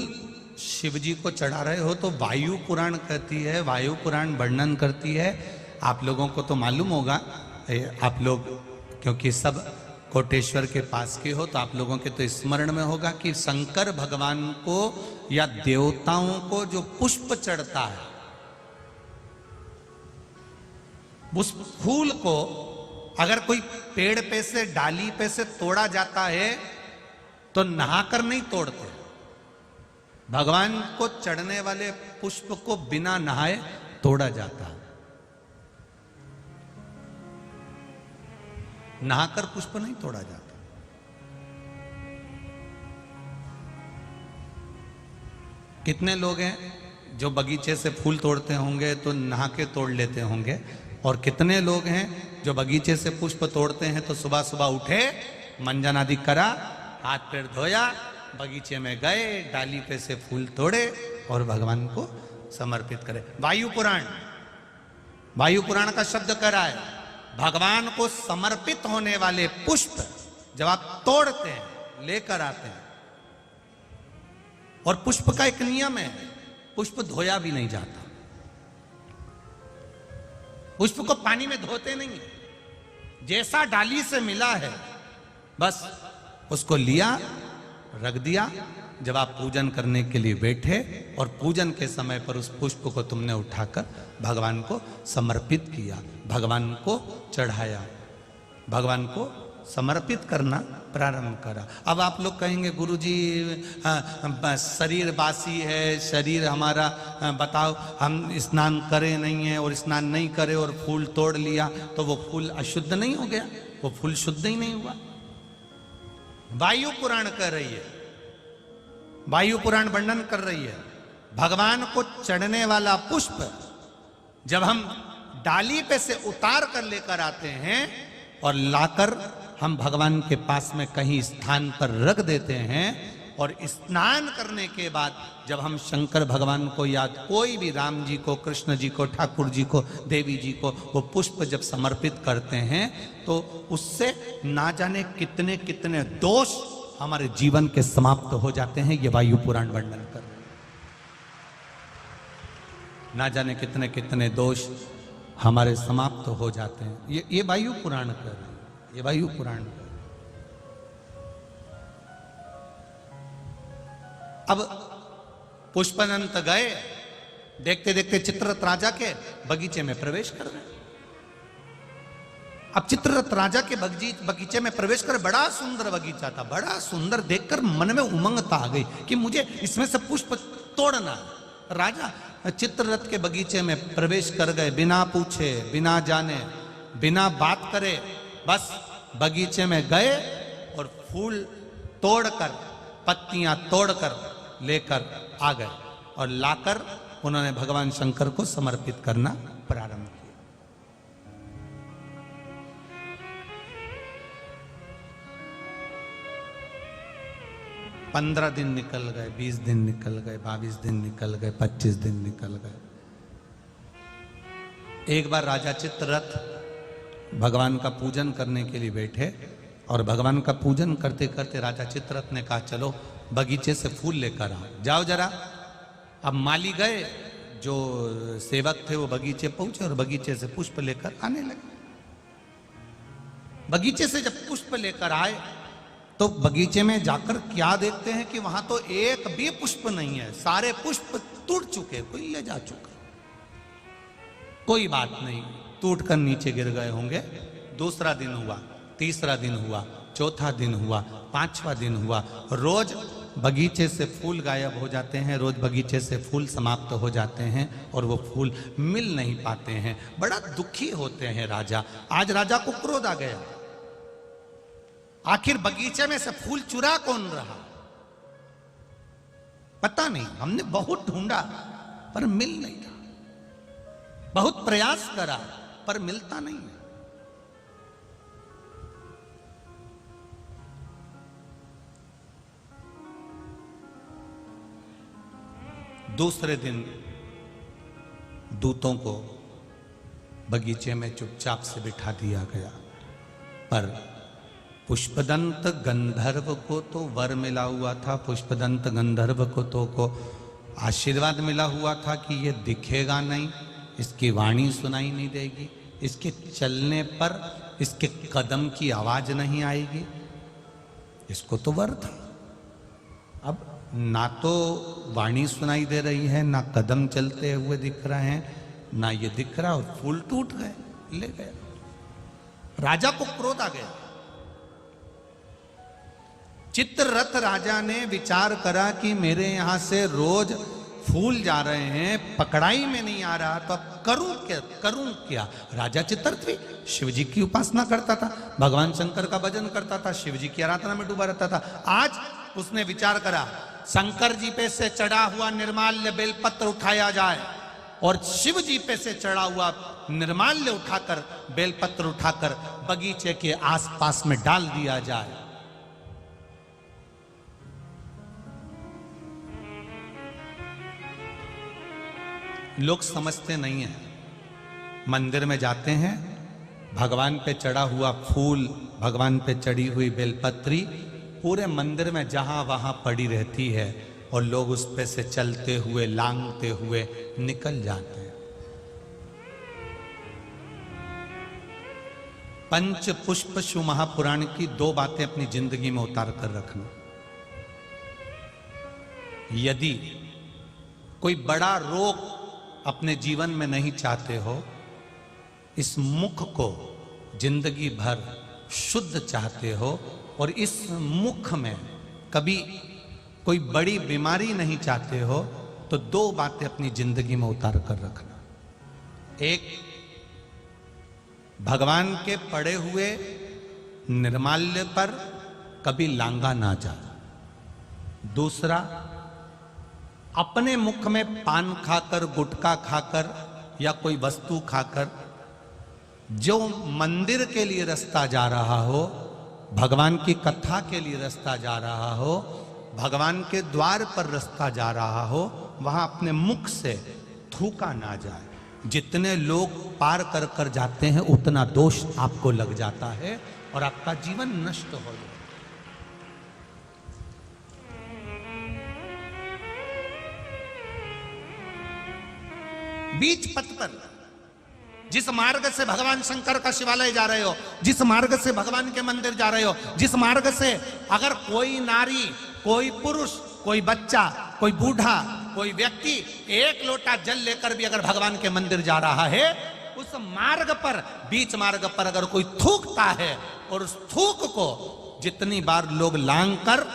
शिव जी को चढ़ा रहे हो तो वायु पुराण कहती है, वायु पुराण वर्णन करती है, आप लोगों को तो मालूम होगा, आप लोग क्योंकि सब कोटेश्वर के पास के हो तो आप लोगों के तो स्मरण में होगा कि शंकर भगवान को या देवताओं को जो पुष्प चढ़ता है, उस फूल को अगर कोई पेड़ पे से, डाली पे से तोड़ा जाता है तो नहाकर नहीं तोड़ते। भगवान को चढ़ने वाले पुष्प को बिना नहाए तोड़ा जाता है, नहाकर पुष्प नहीं तोड़ा जाता। कितने लोग हैं जो बगीचे से फूल तोड़ते होंगे तो नहा के तोड़ लेते होंगे, और कितने लोग हैं जो बगीचे से पुष्प तोड़ते हैं तो सुबह सुबह उठे, मंजन आदि करा, हाथ पैर धोया, बगीचे में गए, डाली पे से फूल तोड़े और भगवान को समर्पित करे। वायु पुराण, वायु पुराण का शब्द कह रहा है भगवान को समर्पित होने वाले पुष्प जब आप तोड़ते हैं, लेकर आते हैं, और पुष्प का एक नियम है, पुष्प धोया भी नहीं जाता, पुष्प को पानी में धोते नहीं, जैसा डाली से मिला है बस उसको लिया, रख दिया। जब आप पूजन करने के लिए बैठे और पूजन के समय पर उस पुष्प को तुमने उठाकर भगवान को समर्पित किया, भगवान को चढ़ाया। भगवान को समर्पित करना प्रारंभ करा। अब आप लोग कहेंगे गुरुजी शरीर बासी है, शरीर हमारा बताओ, हम स्नान करे नहीं है और स्नान नहीं करे और फूल तोड़ लिया तो वो फूल अशुद्ध नहीं हो गया? वो फूल शुद्ध ही नहीं हुआ। वायु पुराण कह रही है, वायु पुराण वर्णन कर रही है, भगवान को चढ़ने वाला पुष्प जब हम डाली पे से उतार कर लेकर आते हैं और लाकर हम भगवान के पास में कहीं स्थान पर रख देते हैं, और स्नान करने के बाद जब हम शंकर भगवान को याद, कोई भी राम जी को, कृष्ण जी को, ठाकुर जी को, देवी जी को वो पुष्प जब समर्पित करते हैं तो उससे ना जाने कितने कितने दोष हमारे जीवन के समाप्त हो जाते हैं। ये वायु पुराण वर्णन कर रहे हैं। ना जाने कितने कितने दोष हमारे समाप्त हो जाते हैं। ये वायु पुराण कर रहे हैं, ये वायु पुराण कर रहे हैं। अब पुष्पदंत गए, देखते देखते चित्ररथ राजा के बगीचे में प्रवेश कर गए। अब चित्ररथ राजा के बगीचे में प्रवेश कर, बड़ा सुंदर बगीचा था, बड़ा सुंदर, देखकर मन में उमंगता आ गई कि मुझे इसमें से पुष्प तोड़ना। राजा चित्ररथ के बगीचे में प्रवेश कर गए, बिना पूछे, बिना जाने, बिना बात करे, बस बगीचे में गए और फूल तोड़कर, पत्तियां तोड़कर लेकर आ गए और लाकर उन्होंने भगवान शंकर को समर्पित करना प्रारंभ किया। 15 दिन निकल गए, 20 दिन निकल गए, 22 दिन निकल गए, 25 दिन निकल गए। एक बार राजा चित्ररथ भगवान का पूजन करने के लिए बैठे और भगवान का पूजन करते करते राजा चित्ररथ ने कहा चलो बगीचे से फूल लेकर आओ, जाओ जरा। अब माली गए, जो सेवक थे वो बगीचे पहुंचे और बगीचे से पुष्प लेकर आने लगे। बगीचे से जब पुष्प लेकर आए तो बगीचे में जाकर क्या देखते हैं कि वहां तो एक भी पुष्प नहीं है, सारे पुष्प टूट चुके, कोई ले जा चुका। कोई बात नहीं, टूट कर नीचे गिर गए होंगे। दूसरा दिन हुआ, तीसरा दिन हुआ, चौथा दिन हुआ, पांचवा दिन हुआ। रोज बगीचे से फूल गायब हो जाते हैं, रोज बगीचे से फूल समाप्त हो जाते हैं और वो फूल मिल नहीं पाते हैं। बड़ा दुखी होते हैं राजा। आज राजा को क्रोध आ गया, आखिर बगीचे में से फूल चुरा कौन रहा? पता नहीं, हमने बहुत ढूंढा पर मिल नहीं रहा, बहुत प्रयास करा पर मिलता नहीं है। दूसरे दिन दूतों को बगीचे में चुपचाप से बिठा दिया गया, पर पुष्पदंत गंधर्व को तो वर मिला हुआ था, पुष्पदंत गंधर्व को आशीर्वाद मिला हुआ था कि ये दिखेगा नहीं, इसकी वाणी सुनाई नहीं देगी, इसके चलने पर इसके कदम की आवाज नहीं आएगी, इसको तो वर था। अब ना तो वाणी सुनाई दे रही है, ना कदम चलते हुए दिख रहे हैं, ना ये दिख रहा, और फूल टूट गए, ले गए। राजा को क्रोध आ गया। चित्ररथ राजा ने विचार करा कि मेरे यहां से रोज फूल जा रहे हैं, पकड़ाई में नहीं आ रहा, तो अब करूं क्या? राजा चित्ररथ भी शिव जी की उपासना करता था, भगवान शंकर का भजन करता था, शिव जी की आराधना में डूबा रहता था। आज उसने विचार करा शंकर जी पे से चढ़ा हुआ निर्माल्य बेलपत्र उठाया जाए और शिव जी पे से चढ़ा हुआ निर्माल्य उठाकर, बेलपत्र उठाकर बगीचे के आसपास में डाल दिया जाए। लोग समझते नहीं है, मंदिर में जाते हैं, भगवान पे चढ़ा हुआ फूल, भगवान पे चढ़ी हुई बेलपत्री पूरे मंदिर में जहां वहां पड़ी रहती है और लोग उस पे से चलते हुए, लांघते हुए निकल जाते हैं। पंच पुष्प शिव महापुराण की 2 बातें अपनी जिंदगी में उतार कर रखना। यदि कोई बड़ा रोग अपने जीवन में नहीं चाहते हो, इस मुख को जिंदगी भर शुद्ध चाहते हो और इस मुख में कभी कोई बड़ी बीमारी नहीं चाहते हो तो दो बातें अपनी जिंदगी में उतार कर रखना। एक, भगवान के पड़े हुए निर्माल्य पर कभी लांगा ना जाए। दूसरा, अपने मुख में पान खाकर, गुटखा खाकर या कोई वस्तु खाकर जो मंदिर के लिए रास्ता जा रहा हो, भगवान की कथा के लिए रास्ता जा रहा हो, भगवान के द्वार पर रास्ता जा रहा हो, वहां अपने मुख से थूका ना जाए। जितने लोग पार कर कर जाते हैं उतना दोष आपको लग जाता है और आपका जीवन नष्ट हो जाता है। बीच पथ पर जिस मार्ग से भगवान शंकर का शिवालय जा रहे हो, जिस मार्ग से भगवान के मंदिर जा रहे हो, जिस मार्ग से अगर कोई नारी, कोई पुरुष, कोई बच्चा, कोई बूढ़ा, कोई व्यक्ति एक लोटा जल लेकर भी अगर भगवान के मंदिर जा रहा है, उस मार्ग पर, बीच मार्ग पर अगर कोई थूकता है और उस थूक को जितनी बार लोग लांग कर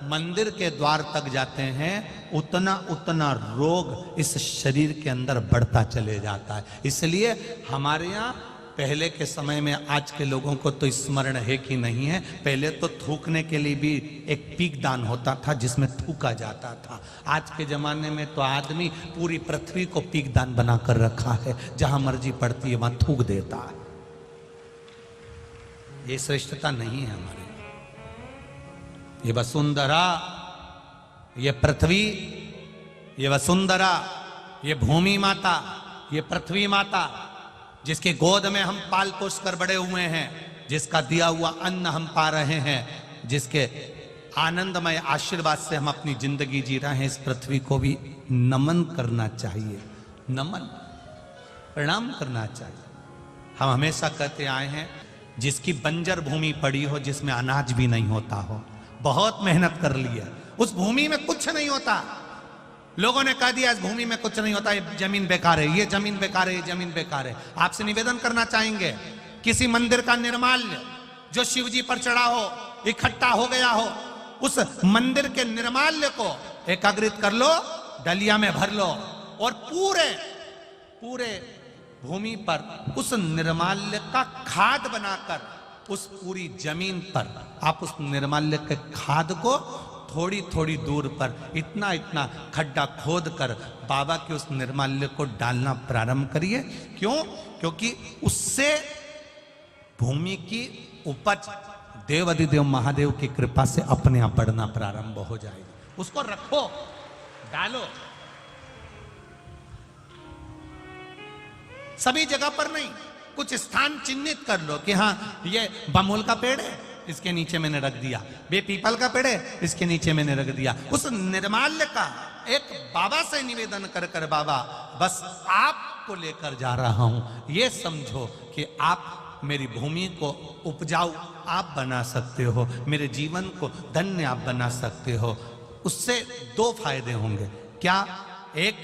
मंदिर के द्वार तक जाते हैं उतना उतना रोग इस शरीर के अंदर बढ़ता चले जाता है। इसलिए हमारे यहाँ पहले के समय में, आज के लोगों को तो स्मरण है कि नहीं है, पहले तो थूकने के लिए भी एक पीक दान होता था जिसमें थूका जाता था। आज के जमाने में तो आदमी पूरी पृथ्वी को पीक दान बना कर रखा है, जहां मर्जी पड़ती है वहां थूक देता है। ये श्रेष्ठता नहीं है हमारे। ये वसुंधरा, ये पृथ्वी, ये वसुंधरा, ये भूमि माता, ये पृथ्वी माता, जिसके गोद में हम पाल पोस कर बड़े हुए हैं, जिसका दिया हुआ अन्न हम पा रहे हैं, जिसके आनंदमय आशीर्वाद से हम अपनी जिंदगी जी रहे हैं, इस पृथ्वी को भी नमन करना चाहिए। नमन, प्रणाम करना चाहिए। हम हमेशा कहते आए हैं, जिसकी बंजर भूमि पड़ी हो, जिसमें अनाज भी नहीं होता हो, बहुत मेहनत कर ली है, उस भूमि में कुछ नहीं होता, लोगों ने कह दिया इस भूमि में कुछ नहीं होता, ये जमीन बेकार है, ये जमीन बेकार है, ये जमीन बेकार है। आपसे निवेदन करना चाहेंगे, किसी मंदिर का निर्माल्य जो शिव जी पर चढ़ा हो, इकट्ठा हो गया हो, उस मंदिर के निर्माल्य को एकाग्रित कर लो, डलिया में भर लो और पूरे पूरे भूमि पर उस निर्माल्य का खाद बनाकर उस पूरी जमीन पर आप उस निर्माल्य के खाद को थोड़ी थोड़ी दूर पर इतना इतना खड्डा खोद कर बाबा के उस निर्माल्य को डालना प्रारंभ करिए। क्यों? क्योंकि उससे भूमि की उपज देवाधिदेव महादेव की कृपा से अपने आप बढ़ना प्रारंभ हो जाएगी। उसको रखो, डालो, सभी जगह पर नहीं, कुछ स्थान चिन्हित कर लो कि हाँ ये बमूल का पेड़ है, इसके नीचे मैंने रख दिया, ये पीपल का पेड़ है, इसके नीचे मैंने रख दिया। उस निर्माल्य का एक बाबा से निवेदन कर कर, बाबा बस आपको लेकर जा रहा हूं, ये समझो कि आप मेरी भूमि को उपजाऊ आप बना सकते हो, मेरे जीवन को धन्य आप बना सकते हो। उससे दो फायदे होंगे। क्या? एक,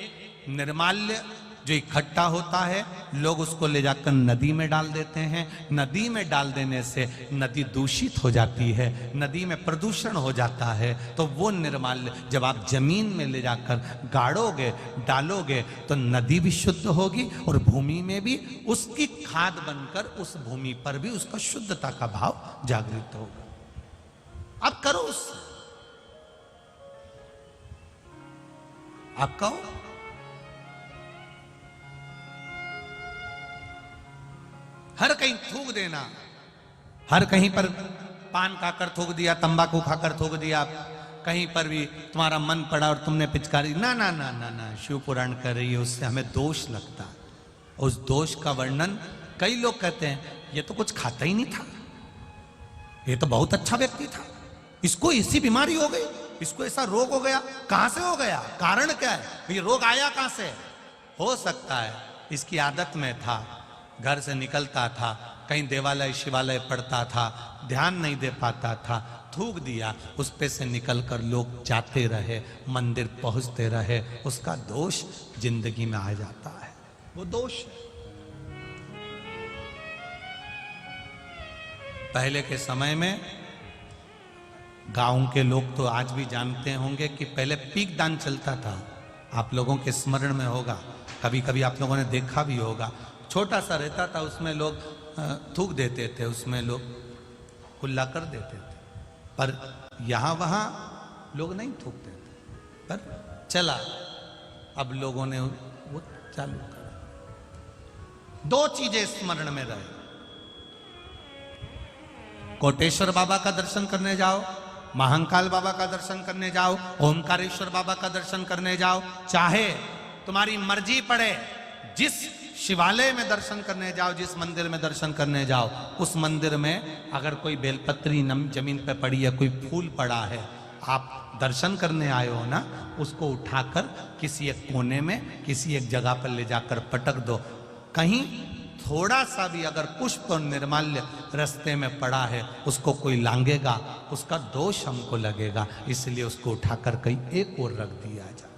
निर्माल्य जो इकट्ठा होता है, लोग उसको ले जाकर नदी में डाल देते हैं, नदी में डाल देने से नदी दूषित हो जाती है, नदी में प्रदूषण हो जाता है। तो वो निर्माल्य जब आप जमीन में ले जाकर गाड़ोगे, डालोगे, तो नदी भी शुद्ध होगी और भूमि में भी उसकी खाद बनकर उस भूमि पर भी उसका शुद्धता का भाव जागृत होगा। अब करो उससे, आप कहो, हर कहीं थूक देना, हर कहीं पर पान खाकर थूक दिया, तंबाकू खाकर थूक दिया, कहीं पर भी तुम्हारा मन पड़ा और तुमने पिचकारी, ना ना ना ना ना, शिव पुराण कर रही है, उससे हमें दोष लगता। उस दोष का वर्णन कई लोग कहते हैं, ये तो कुछ खाता ही नहीं था, ये तो बहुत अच्छा व्यक्ति था, इसको ऐसी बीमारी हो गई, इसको ऐसा रोग हो गया। कहां से हो गया? कारण क्या है? ये रोग आया कहां से? हो सकता है इसकी आदत में था, घर से निकलता था, कहीं देवालय शिवालय पढ़ता था, ध्यान नहीं दे पाता था, थूक दिया, उस पे से निकलकर लोग जाते रहे, मंदिर पहुंचते रहे, उसका दोष जिंदगी में आ जाता है। वो दोष है। पहले के समय में गांव के लोग तो आज भी जानते होंगे कि पहले पीक दान चलता था। आप लोगों के स्मरण में होगा, कभी कभी आप लोगों ने देखा भी होगा। छोटा सा रहता था, उसमें लोग थूक देते थे, उसमें लोग कुल्ला कर देते थे। पर यहाँ वहाँ लोग नहीं थूकते थे, पर चला, अब लोगों ने वो चालू कर। दो चीजें स्मरण में रहे, कोटेश्वर बाबा का दर्शन करने जाओ, महाकाल बाबा का दर्शन करने जाओ, ओमकारेश्वर बाबा का दर्शन करने जाओ, चाहे तुम्हारी मर्जी पड़े जिस शिवालय में दर्शन करने जाओ, जिस मंदिर में दर्शन करने जाओ, उस मंदिर में अगर कोई बेलपत्री जमीन पे पड़ी है, कोई फूल पड़ा है, आप दर्शन करने आए हो ना, उसको उठाकर किसी एक कोने में, किसी एक जगह पर ले जाकर पटक दो। कहीं थोड़ा सा भी अगर पुष्प और निर्माल्य रास्ते में पड़ा है, उसको कोई लांगेगा, उसका दोष हमको लगेगा, इसलिए उसको उठाकर कहीं एक और रख दिया जाए,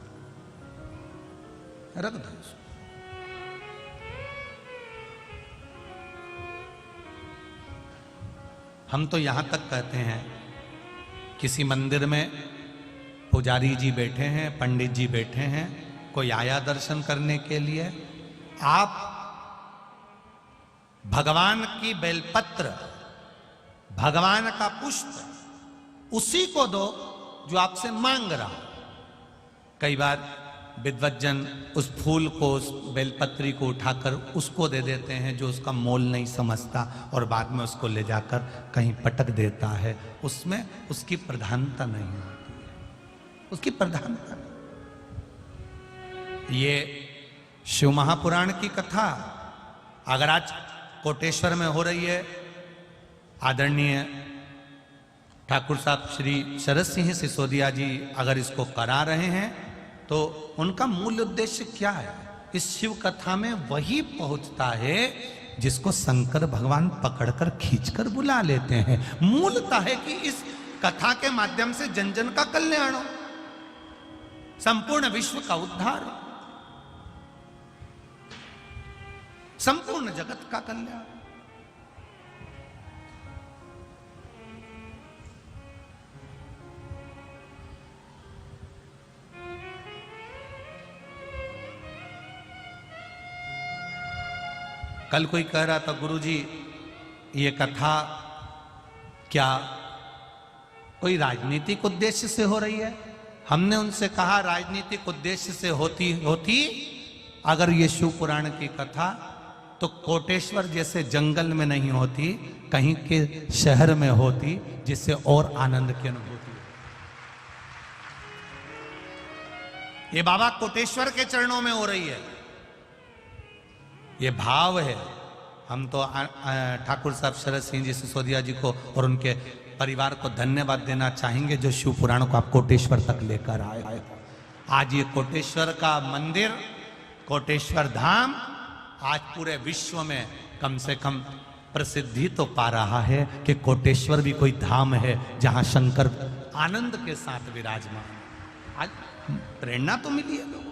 रख दो। हम तो यहां तक कहते हैं, किसी मंदिर में पुजारी जी बैठे हैं, पंडित जी बैठे हैं, कोई आया दर्शन करने के लिए, आप भगवान की बेलपत्र, भगवान का पुष्प उसी को दो जो आपसे मांग रहा हो। कई बार विद्वज्जन उस फूल को, उस बेलपत्री को उठाकर उसको दे देते हैं जो उसका मोल नहीं समझता, और बाद में उसको ले जाकर कहीं पटक देता है। उसमें उसकी प्रधानता नहीं होती है, उसकी प्रधानता नहीं। ये शिव महापुराण की कथा अगर आज कोटेश्वर में हो रही है, आदरणीय ठाकुर साहब श्री शरद सिंह सिसोदिया जी अगर इसको करा रहे हैं, तो उनका मूल उद्देश्य क्या है? इस शिव कथा में वही पहुंचता है जिसको शंकर भगवान पकड़कर खींचकर बुला लेते हैं। मूलता है कि इस कथा के माध्यम से जन जन का कल्याण हो, संपूर्ण विश्व का उद्धार हो, संपूर्ण जगत का कल्याण। कल कोई कह रहा था, गुरुजी ये कथा क्या कोई राजनीतिक उद्देश्य से हो रही है? हमने उनसे कहा, राजनीतिक उद्देश्य से होती अगर ये शिव पुराण की कथा तो कोटेश्वर जैसे जंगल में नहीं होती, कहीं के शहर में होती, जिससे और आनंद की अनुभूति। ये बाबा कोटेश्वर के चरणों में हो रही है, ये भाव है। हम तो ठाकुर साहब शरद सिंह जी सिसोदिया जी को और उनके परिवार को धन्यवाद देना चाहेंगे जो शिव पुराण को आप कोटेश्वर तक लेकर आए। आज ये कोटेश्वर का मंदिर, कोटेश्वर धाम आज पूरे विश्व में कम से कम प्रसिद्धि तो पा रहा है कि कोटेश्वर भी कोई धाम है जहां शंकर आनंद के साथ विराजमान। आज प्रेरणा तो मिली है लोगों।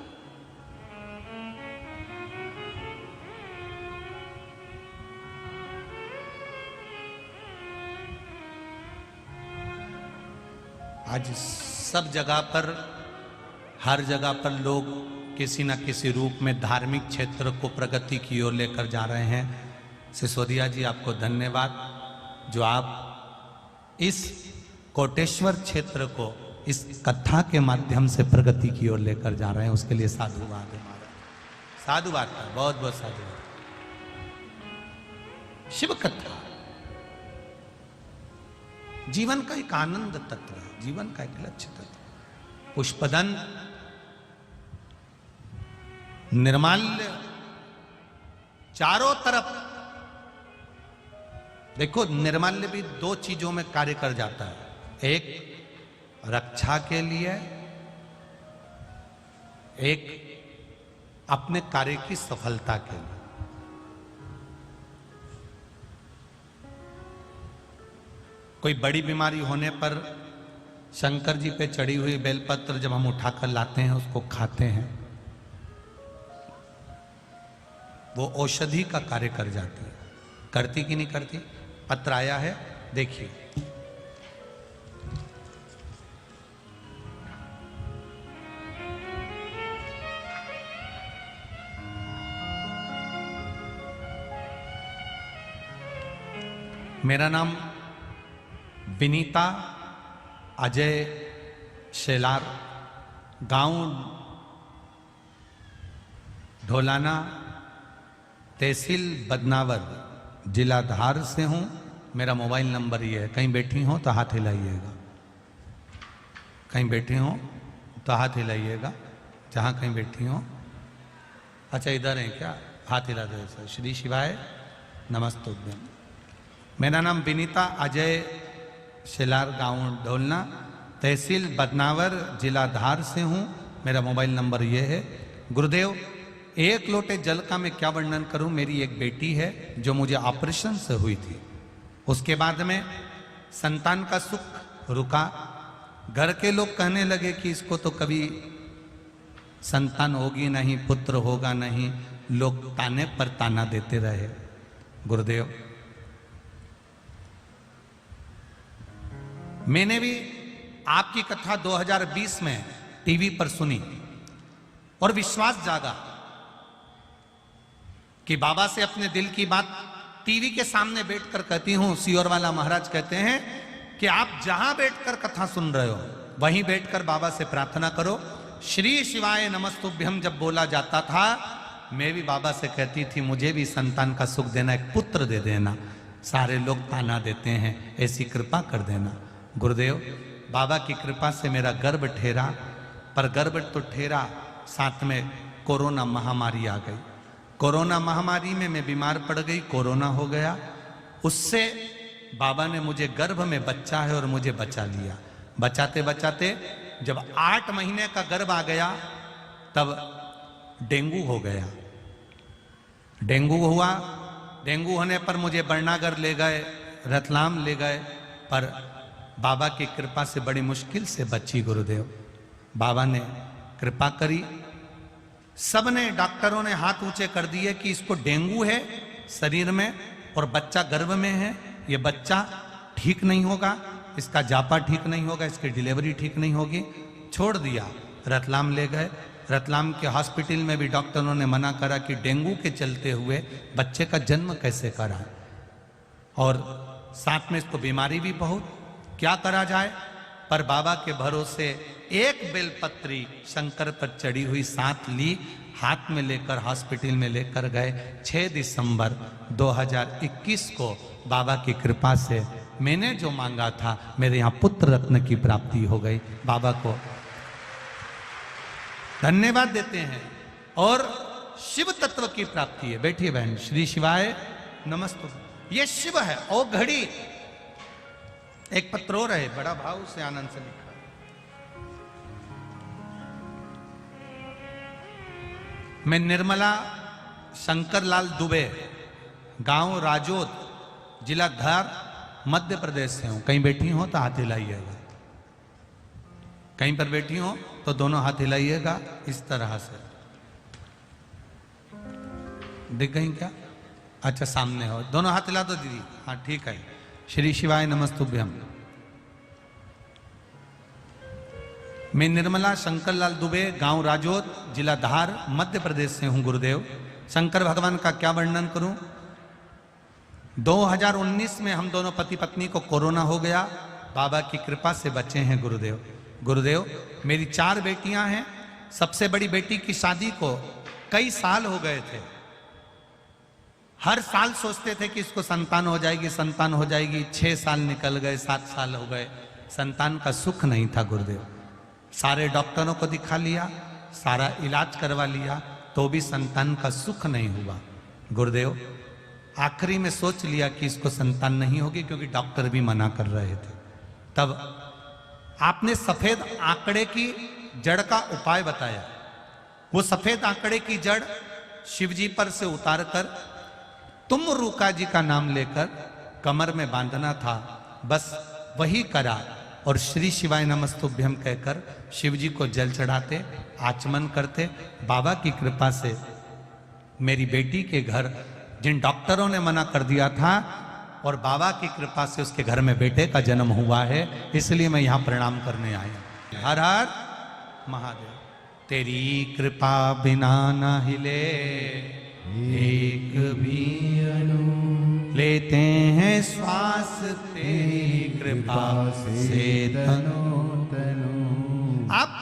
आज सब जगह पर, हर जगह पर लोग किसी न किसी रूप में धार्मिक क्षेत्र को प्रगति की ओर लेकर जा रहे हैं। सिसोदिया जी आपको धन्यवाद जो आप इस कोटेश्वर क्षेत्र को इस कथा के माध्यम से प्रगति की ओर लेकर जा रहे हैं, उसके लिए साधुवाद है। साधुवाद का बहुत बहुत साधुवाद। शिव कथा जीवन का एक आनंद तत्व है, जीवन का एक लक्ष्य तत्व। पुष्पदंत, निर्माल्य, चारों तरफ देखो, निर्माल्य भी दो चीजों में कार्य कर जाता है, एक रक्षा के लिए, एक अपने कार्य की सफलता के लिए। कोई बड़ी बीमारी होने पर शंकर जी पे चढ़ी हुई बेलपत्र जब हम उठाकर लाते हैं, उसको खाते हैं, वो औषधि का कार्य कर जाती है। करती कि नहीं करती? पत्र आया है, देखिए। मेरा नाम विनीता अजय शेलार, गांव ढोलाना, तहसील बदनावर, जिला धार से हूं। मेरा मोबाइल नंबर ये है। कहीं बैठी हो तो हाथ हिलाइएगा, कहीं बैठी हो तो हाथ हिलाइएगा, जहां कहीं बैठी हो। अच्छा इधर है क्या? हाथ हिला दे सर। श्री शिवाय नमस्तुभ्यम। मेरा नाम विनीता अजय शेलार, गांव ढोलना, तहसील बदनावर, जिला धार से हूं। मेरा मोबाइल नंबर ये है। गुरुदेव, एक लोटे जल का मैं क्या वर्णन करूं। मेरी एक बेटी है जो मुझे ऑपरेशन से हुई थी। उसके बाद में संतान का सुख रुका। घर के लोग कहने लगे कि इसको तो कभी संतान होगी नहीं, पुत्र होगा नहीं। लोग ताने पर ताना देते रहे। गुरुदेव, मैंने भी आपकी कथा 2020 में टीवी पर सुनी और विश्वास जागा कि बाबा से अपने दिल की बात टीवी के सामने बैठकर कहती हूं। सियोरवाला महाराज कहते हैं कि आप जहां बैठकर कथा सुन रहे हो वहीं बैठकर बाबा से प्रार्थना करो। श्री शिवाय नमस्तुभ्यम जब बोला जाता था, मैं भी बाबा से कहती थी मुझे भी संतान का सुख देना, एक पुत्र दे देना। सारे लोग ताना देते हैं, ऐसी कृपा कर देना। गुरुदेव, बाबा की कृपा से मेरा गर्भ ठहरा, पर गर्भ तो ठहरा, साथ में कोरोना महामारी आ गई। कोरोना महामारी में मैं बीमार पड़ गई, कोरोना हो गया। उससे बाबा ने मुझे गर्भ में बच्चा है और मुझे बचा लिया। बचाते बचाते जब 8 महीने का गर्भ आ गया तब डेंगू हो गया। डेंगू हुआ। डेंगू होने पर मुझे बरनागर ले गए, रतलाम ले गए, पर बाबा की कृपा से बड़ी मुश्किल से बची। गुरुदेव, बाबा ने कृपा करी। सबने, डॉक्टरों ने हाथ ऊंचे कर दिए कि इसको डेंगू है शरीर में और बच्चा गर्भ में है, ये बच्चा ठीक नहीं होगा, इसका जापा ठीक नहीं होगा, इसकी डिलीवरी ठीक नहीं होगी। छोड़ दिया। रतलाम ले गए। रतलाम के हॉस्पिटल में भी डॉक्टरों ने मना करा कि डेंगू के चलते हुए बच्चे का जन्म कैसे कराएं, और साथ में इसको बीमारी भी बहुत, क्या करा जाए। पर बाबा के भरोसे एक बेलपत्री शंकर पर चढ़ी हुई साथ ली, हाथ में लेकर हॉस्पिटल में लेकर गए। 6 दिसंबर 2021 को बाबा की कृपा से मैंने जो मांगा था, मेरे यहाँ पुत्र रत्न की प्राप्ति हो गई। बाबा को धन्यवाद देते हैं। और शिव तत्व की प्राप्ति है। बैठिए बहन। श्री शिवाय नमस्ते। ये शिव है। ओ घड़ी एक पत्र और है, बड़ा भाव से आनंद से लिखा। मैं निर्मला शंकरलाल दुबे, गांव राजोत, जिला धार, मध्य प्रदेश से हूं। कहीं बैठी हो तो हाथ हिलाइएगा, कहीं पर बैठी हो तो दोनों हाथ हिलाइएगा इस तरह से। दिख गई क्या? अच्छा सामने हो, दोनों हाथ हिला दो दीदी। हाँ ठीक है। श्री शिवाय नमस्तुभ्यम। मैं निर्मला शंकरलाल दुबे, गांव राजोत, जिला धार, मध्य प्रदेश से हूं। गुरुदेव, शंकर भगवान का क्या वर्णन करूं। 2019 में हम दोनों पति पत्नी को कोरोना हो गया। बाबा की कृपा से बचे हैं। गुरुदेव, गुरुदेव मेरी 4 बेटियां हैं। सबसे बड़ी बेटी की शादी को कई साल हो गए थे। हर साल सोचते थे कि इसको संतान हो जाएगी, संतान हो जाएगी। 6 साल निकल गए, 7 साल हो गए, संतान का सुख नहीं था। गुरुदेव, सारे डॉक्टरों को दिखा लिया, सारा इलाज करवा लिया, तो भी संतान का सुख नहीं हुआ। गुरुदेव, आखिरी में सोच लिया कि इसको संतान नहीं होगी, क्योंकि डॉक्टर भी मना कर रहे थे। तब आपने सफेद आंकड़े की जड़ का उपाय बताया। वो सफेद आंकड़े की जड़ शिवजी पर से उतारकर तुम रूका जी का नाम लेकर कमर में बांधना था। बस वही करा और श्री शिवाय नमस्तुभ्यम कहकर शिव जी को जल चढ़ाते, आचमन करते। बाबा की कृपा से मेरी बेटी के घर, जिन डॉक्टरों ने मना कर दिया था, और बाबा की कृपा से उसके घर में बेटे का जन्म हुआ है। इसलिए मैं यहाँ प्रणाम करने आया। हर हर महादेव। तेरी कृपा बिना न हिले एक भी अनु लेते हैं श्वास तेरी कृपा से तनो तनो। आप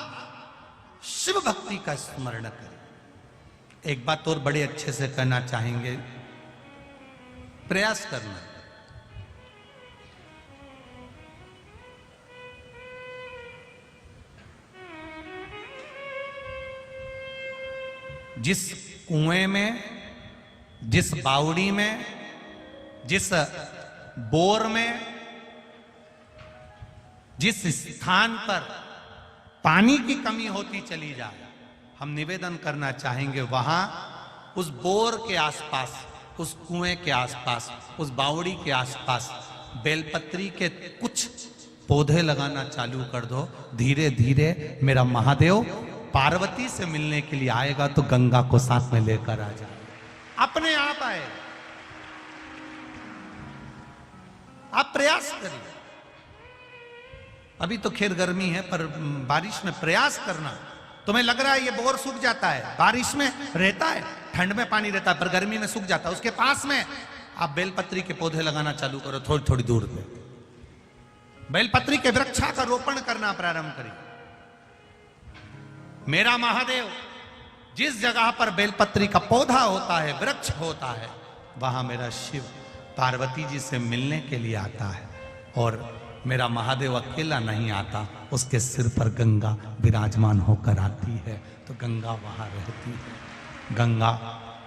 शिव भक्ति का स्मरण करें। एक बात और बड़े अच्छे से करना चाहेंगे, प्रयास करना। जिस कुएं में, जिस बावड़ी में, जिस बोर में, जिस स्थान पर पानी की कमी होती चली जाए, हम निवेदन करना चाहेंगे वहां उस बोर के आसपास, उस कुएं के आसपास, उस बावड़ी के आसपास बेलपत्री के कुछ पौधे लगाना चालू कर दो। धीरे धीरे मेरा महादेव पार्वती से मिलने के लिए आएगा तो गंगा को साथ में लेकर आ जाए, अपने आप आए। आप प्रयास करिए। अभी तो खैर गर्मी है, पर बारिश में प्रयास करना। तुम्हें लग रहा है ये बोर सूख जाता है, बारिश में रहता है, ठंड में पानी रहता है, पर गर्मी में सूख जाता है। उसके पास में आप बेलपत्री के पौधे लगाना चालू करो, थोड़ी थोड़ी दूर पे बेलपत्री के वृक्षा का रोपण करना प्रारंभ करिए। मेरा महादेव जिस जगह पर बेलपत्री का पौधा होता है, वृक्ष होता है, वहां मेरा शिव पार्वती जी से मिलने के लिए आता है। और मेरा महादेव अकेला नहीं आता, उसके सिर पर गंगा विराजमान होकर आती है। तो गंगा वहां रहती है, गंगा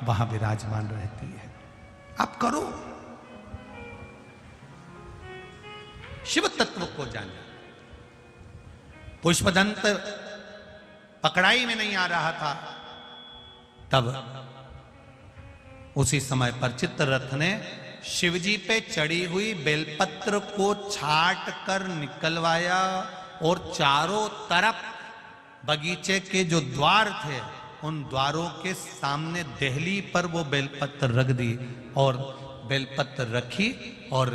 वहां विराजमान रहती है। आप करो, शिव तत्व को जाने। पुष्पदंत पकड़ाई में नहीं आ रहा था, तब उसी समय पर चित्ररथ ने शिवजी पे चढ़ी हुई बेलपत्र को छाट कर निकलवाया और चारों तरफ बगीचे के जो द्वार थे, उन द्वारों के सामने देहली पर वो बेलपत्र रख दी। और बेलपत्र रखी और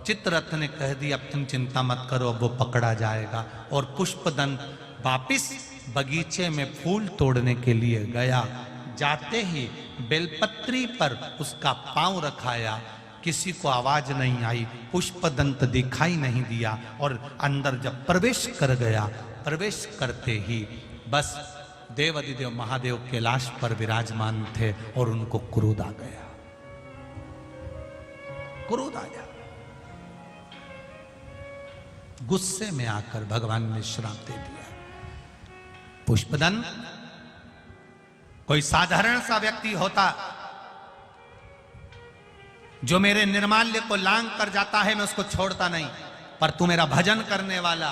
चित्ररथ ने कह दिया, अब तुम चिंता मत करो, अब वो पकड़ा जाएगा। और पुष्पदंत वापिस बगीचे में फूल तोड़ने के लिए गया। जाते ही बेलपत्री पर उसका पांव रखाया, किसी को आवाज नहीं आई, पुष्पदंत दिखाई नहीं दिया। और अंदर जब प्रवेश कर गया, प्रवेश करते ही बस देवाधिदेव महादेव कैलाश पर विराजमान थे और उनको क्रोध आ गया, क्रोध आ गया। गुस्से में आकर भगवान ने श्राप दे दिया, पुष्पदंत कोई साधारण सा व्यक्ति होता जो मेरे निर्माल्य को लांग कर जाता है, मैं उसको छोड़ता नहीं। पर तू मेरा भजन करने वाला,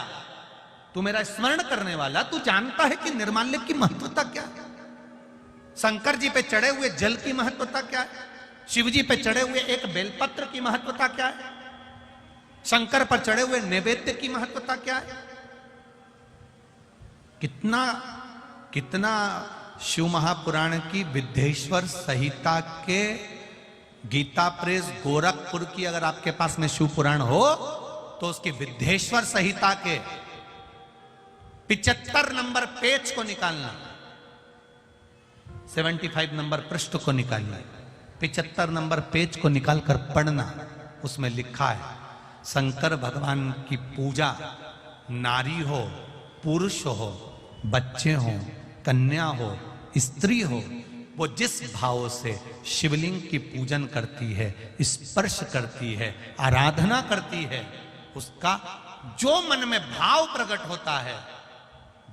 तू मेरा स्मरण करने वाला, तू जानता है कि निर्माल्य की महत्वता क्या है, शंकर जी पे चढ़े हुए जल की महत्वता क्या है, शिव जी पे चढ़े हुए एक बेलपत्र की महत्वता क्या है, शंकर पर चढ़े हुए नैवेद्य की महत्वता क्या है। कितना कितना शिव महापुराण की विद्येश्वर संहिता के गीता प्रेस गोरखपुर की अगर आपके पास में शिव पुराण हो तो उसकी विद्येश्वर संहिता के 75 नंबर पेज को निकालना, 75 नंबर पृष्ठ को निकालना, 75 नंबर पेज को निकालकर पढ़ना। उसमें लिखा है, शंकर भगवान की पूजा नारी हो, पुरुष हो, बच्चे हो, कन्या हो, स्त्री हो, वो जिस भाव से शिवलिंग की पूजन करती है, स्पर्श करती है, आराधना करती है, उसका जो मन में भाव प्रकट होता है,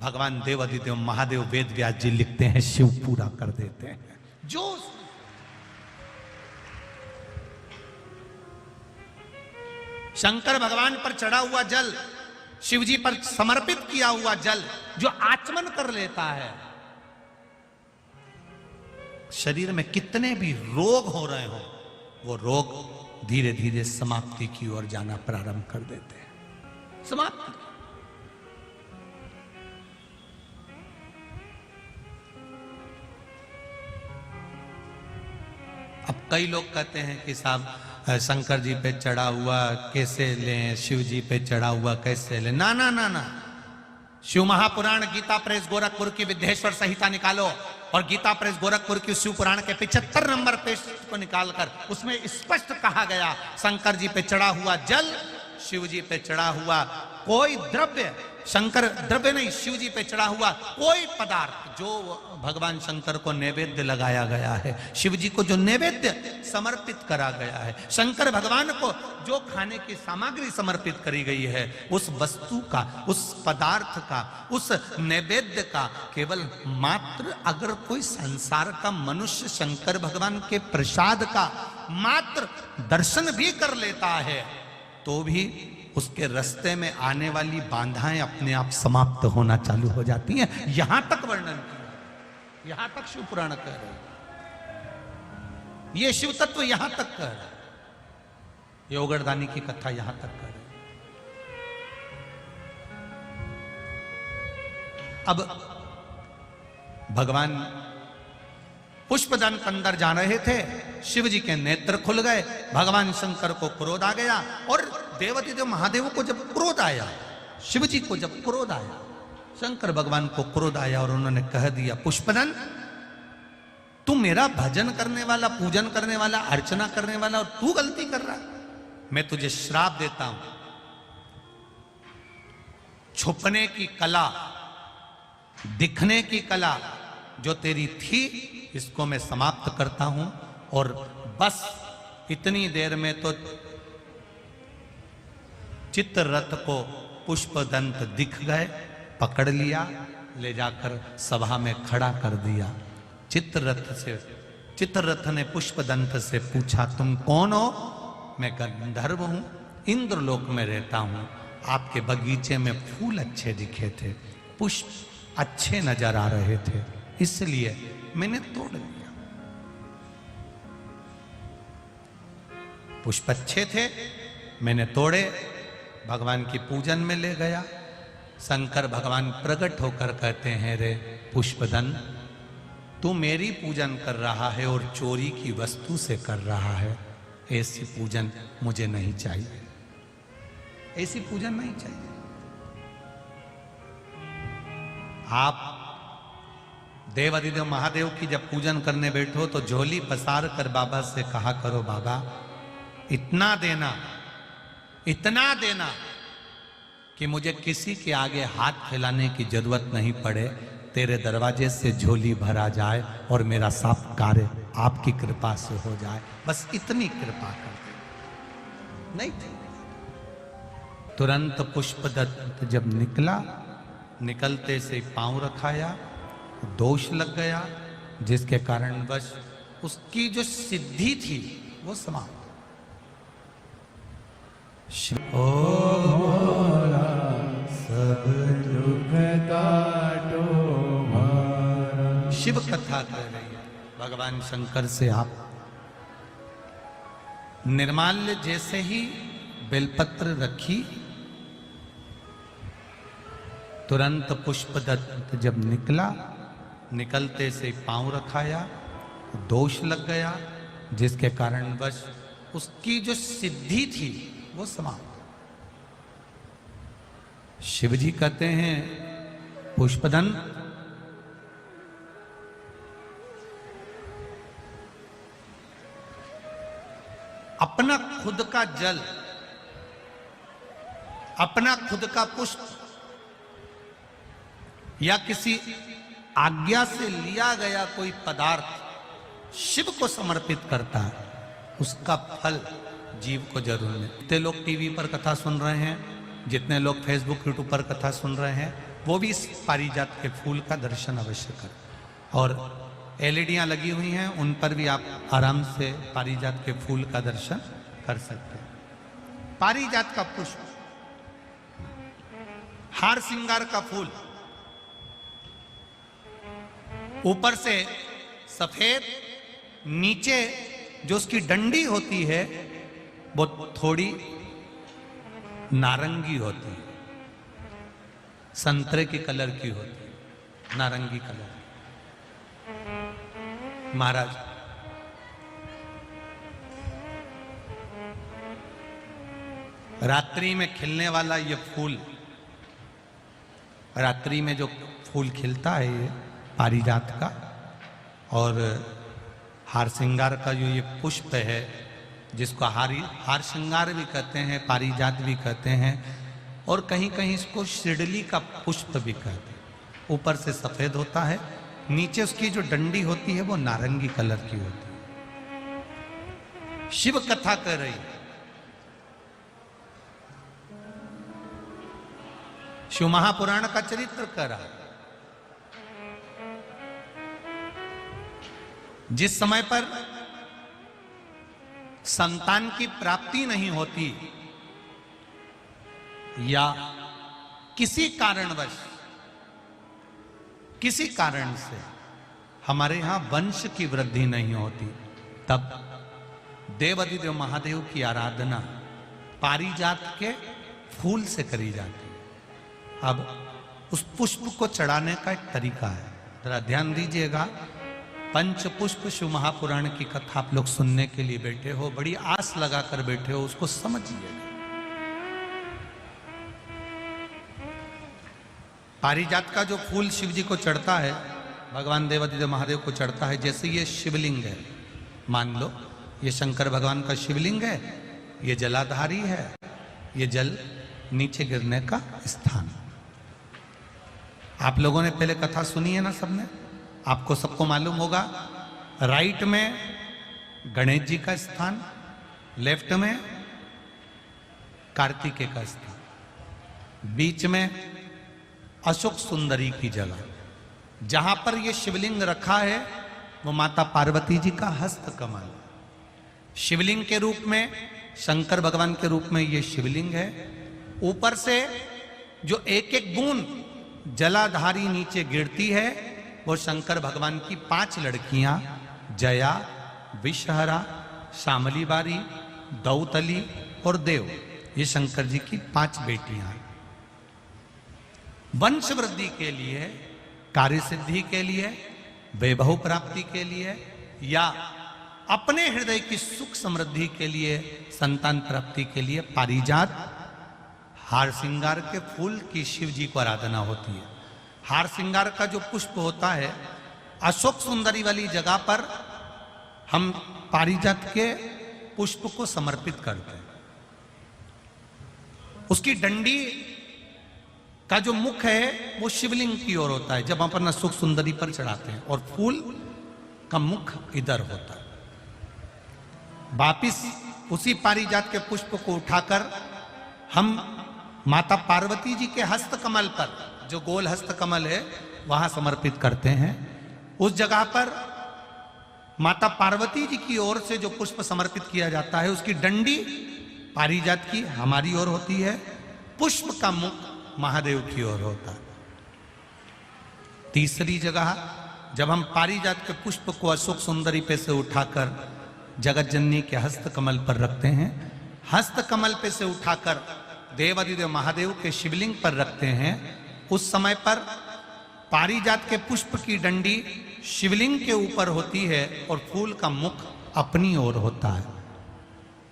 भगवान देवाधिदेव महादेव वेद व्यास जी लिखते हैं, शिव पूरा कर देते हैं। जो शंकर भगवान पर चढ़ा हुआ जल, शिव जी पर समर्पित किया हुआ जल जो आचमन कर लेता है, शरीर में कितने भी रोग हो रहे हो, वो रोग धीरे धीरे समाप्ति की ओर जाना प्रारंभ कर देते हैं। समाप्ति। अब कई लोग कहते हैं कि साहब शंकर जी पे चढ़ा हुआ कैसे लें, शिव जी पे चढ़ा हुआ कैसे लें। ना ना ना ना, शिव महापुराण गीता प्रेस गोरखपुर की विद्येश्वर संहिता निकालो और गीता प्रेस गोरखपुर की शिव पुराण के 75 नंबर पेज को निकालकर उसमें स्पष्ट कहा गया, शंकर जी पे चढ़ा हुआ जल, शिव जी पे चढ़ा हुआ कोई द्रव्य, शंकर द्रव्य नहीं, शिव जी पे चढ़ा हुआ कोई पदार्थ जो भगवान शंकर को नैवेद्य लगाया गया है, शिव जी को जो नैवेद्य समर्पित करा गया है, शंकर भगवान को जो खाने की सामग्री समर्पित करी गई है, उस वस्तु का, उस पदार्थ का, उस नैवेद्य का केवल मात्र अगर कोई संसार का मनुष्य शंकर भगवान के प्रसाद का मात्र दर्शन भी कर लेता है तो भी उसके रास्ते में आने वाली बाधाएं अपने आप समाप्त होना चालू हो जाती हैं। यहां तक वर्णन किया, यहां तक शिव पुराण कह रहे हैं, ये शिव तत्व यहां तक कह रहे हैं, ये ओगरदानी की कथा यहां तक कह रहे हैं। अब भगवान पुष्पदान के अंदर जा रहे थे, शिव जी के नेत्र खुल गए, भगवान शंकर को क्रोध आ गया और देवाधिदेव महादेव को जब क्रोध आया, शिव जी को जब क्रोध आया, शंकर भगवान को क्रोध आया और उन्होंने कह दिया, पुष्पदन तू मेरा भजन करने वाला, पूजन करने वाला, अर्चना करने वाला और तू गलती कर रहा, मैं तुझे श्राप देता हूं, छुपने की कला, दिखने की कला जो तेरी थी इसको मैं समाप्त करता हूं और बस इतनी देर में तो चित्ररथ को पुष्पदंत दिख गए, पकड़ लिया, ले जाकर सभा में खड़ा कर दिया। चित्ररथ ने पुष्पदंत से पूछा, तुम कौन हो? मैं गंधर्व हूं, इंद्रलोक में रहता हूं, आपके बगीचे में फूल अच्छे दिखे थे, पुष्प अच्छे नजर आ रहे थे, इसलिए मैंने तोड़ दिया। पुष्प अच्छे थे, मैंने तोड़े, भगवान की पूजन में ले गया। शंकर भगवान प्रकट होकर कहते हैं, रे पुष्पदन तू मेरी पूजन कर रहा है और चोरी की वस्तु से कर रहा है, ऐसी पूजन मुझे नहीं चाहिए, ऐसी पूजन नहीं चाहिए। आप देवाधिदेव महादेव की जब पूजन करने बैठो तो झोली पसार कर बाबा से कहा करो, बाबा इतना देना कि मुझे किसी के आगे हाथ फैलाने की जरूरत नहीं पड़े, तेरे दरवाजे से झोली भरा जाए और मेरा सब कार्य आपकी कृपा से हो जाए, बस इतनी कृपा कर। नहीं थी। तुरंत पुष्पदत्त जब निकला, निकलते से पांव रखाया, दोष लग गया, जिसके कारण बस उसकी जो सिद्धि थी वो समाप्त। सब दुख काटो मारा। शिव कथा कह रही है भगवान शंकर से। आप निर्माल्य जैसे ही बेलपत्र रखी, तुरंत पुष्पदत्त जब निकला, निकलते से पांव रखाया, दोष लग गया, जिसके कारण बस उसकी जो सिद्धि थी वो समाप्त। शिव जी कहते हैं, पुष्पदन अपना खुद का जल, अपना खुद का पुष्प या किसी आज्ञा से लिया गया कोई पदार्थ शिव को समर्पित करता है, उसका फल जीव को जरूर मिले। जितने लोग टीवी पर कथा सुन रहे हैं, जितने लोग फेसबुक यूट्यूब पर कथा सुन रहे हैं, वो भी इस पारिजात के फूल का दर्शन अवश्य करें। और एलईडियां लगी हुई हैं, उन पर भी आप आराम से पारिजात के फूल का दर्शन कर सकते हैं। पारिजात का पुष्प, हार श्रृंगार का फूल, ऊपर से सफेद, नीचे जो उसकी डंडी होती है वो थोड़ी नारंगी होती है, संतरे के कलर की होती है, नारंगी कलर। महाराज रात्रि में खिलने वाला ये फूल रात्रि में जो फूल खिलता है ये पारिजात का, और हार श्रृंगार का जो ये पुष्प है जिसको हार श्रृंगार भी कहते हैं, पारिजात भी कहते हैं, और कहीं कहीं इसको शिरडली का पुष्प भी कहते हैं। ऊपर से सफेद होता है, नीचे उसकी जो डंडी होती है वो नारंगी कलर की होती है। शिव कथा कर रही, शिव महापुराण का चरित्र कर रहा। जिस समय पर संतान की प्राप्ति नहीं होती या किसी कारण से हमारे यहां वंश की वृद्धि नहीं होती, तब देवाधिदेव महादेव की आराधना पारिजात के फूल से करी जाती है। अब उस पुष्प को चढ़ाने का एक तरीका है, जरा ध्यान दीजिएगा। पंच पुष्प शिव महापुराण की कथा आप लोग सुनने के लिए बैठे हो, बड़ी आस लगाकर बैठे हो, उसको समझिए। पारिजात का जो फूल शिव जी को चढ़ता है, भगवान देवाधिदेव महादेव को चढ़ता है, जैसे ये शिवलिंग है, मान लो ये शंकर भगवान का शिवलिंग है, ये जलाधारी है, ये जल नीचे गिरने का स्थान। आप लोगों ने पहले कथा सुनी है ना सबने, आपको सबको मालूम होगा। राइट में गणेश जी का स्थान, लेफ्ट में कार्तिकेय का स्थान, बीच में अशोक सुंदरी की जगह। जहां पर यह शिवलिंग रखा है वो माता पार्वती जी का हस्त कमल। शिवलिंग के रूप में, शंकर भगवान के रूप में यह शिवलिंग है। ऊपर से जो एक एक बूंद जलाधारी नीचे गिरती है वो शंकर भगवान की 5 लड़कियां, जया, विषहरा, शामली बारी, दौतली और देव, ये शंकर जी की 5 बेटियां। वंश वृद्धि के लिए, कार्य सिद्धि के लिए, वैभव प्राप्ति के लिए, या अपने हृदय की सुख समृद्धि के लिए, संतान प्राप्ति के लिए पारिजात हार श्रृंगार के फूल की शिव जी को आराधना होती है। हार श्रृंगार का जो पुष्प होता है, अशोक सुंदरी वाली जगह पर हम पारिजात के पुष्प को समर्पित करते हैं। उसकी डंडी का जो मुख है वो शिवलिंग की ओर होता है जब अपन अशोक सुंदरी पर चढ़ाते हैं, और फूल का मुख इधर होता है। वापिस उसी पारिजात के पुष्प को उठाकर हम माता पार्वती जी के हस्त कमल पर, जो गोल हस्त कमल है, वहां समर्पित करते हैं। उस जगह पर माता पार्वती जी की ओर से जो पुष्प समर्पित किया जाता है, उसकी डंडी पारिजात की हमारी ओर होती है, पुष्प का मुख महादेव की ओर होता है। तीसरी जगह, जब हम पारिजात के पुष्प को अशोक सुंदरी पे से उठाकर जगत जननी के हस्त कमल पर रखते हैं, हस्त कमल पे से उठाकर देवाधिदेव महादेव के शिवलिंग पर रखते हैं, उस समय पर पारिजात के पुष्प की डंडी शिवलिंग के ऊपर होती है और फूल का मुख अपनी ओर होता है।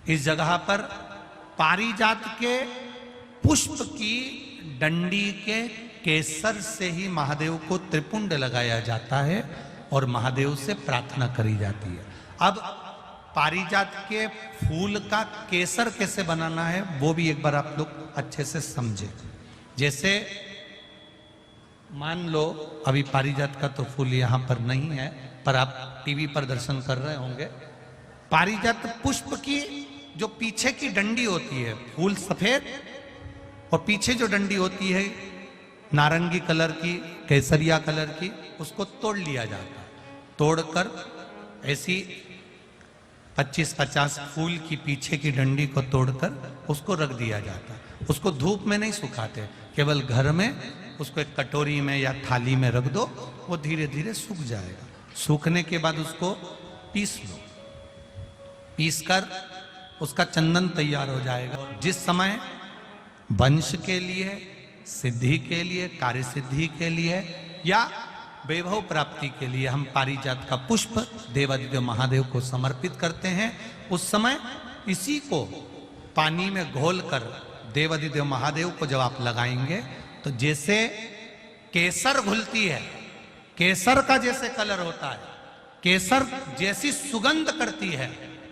इस जगह पर पारिजात के पुष्प की डंडी के केसर से ही महादेव को त्रिपुंड लगाया जाता है और महादेव से प्रार्थना करी जाती है। अब पारिजात के फूल का केसर कैसे बनाना है वो भी एक बार आप लोग अच्छे से समझे। जैसे मान लो अभी पारिजात का तो फूल यहाँ पर नहीं है, पर आप टीवी पर दर्शन कर रहे होंगे। पारिजात पुष्प की जो पीछे की डंडी होती है, फूल सफेद और पीछे जो डंडी होती है नारंगी कलर की, केसरिया कलर की, उसको तोड़ लिया जाता है। तोड़कर ऐसी 25-50 फूल की पीछे की डंडी को तोड़कर उसको रख दिया जाता है। उसको धूप में नहीं सुखाते, केवल घर में उसको एक कटोरी में या थाली में रख दो, वो धीरे धीरे सूख जाएगा। सूखने के बाद उसको पीस लो, पीसकर उसका चंदन तैयार हो जाएगा। जिस समय वंश के लिए, सिद्धि के लिए, कार्य सिद्धि के लिए या वैभव प्राप्ति के लिए हम पारिजात का पुष्प देवाधिदेव महादेव को समर्पित करते हैं, उस समय इसी को पानी में घोलकर देवाधिदेव महादेव को जब आप लगाएंगे तो जैसे केसर घुलती है, केसर का जैसे कलर होता है, केसर जैसी सुगंध करती है,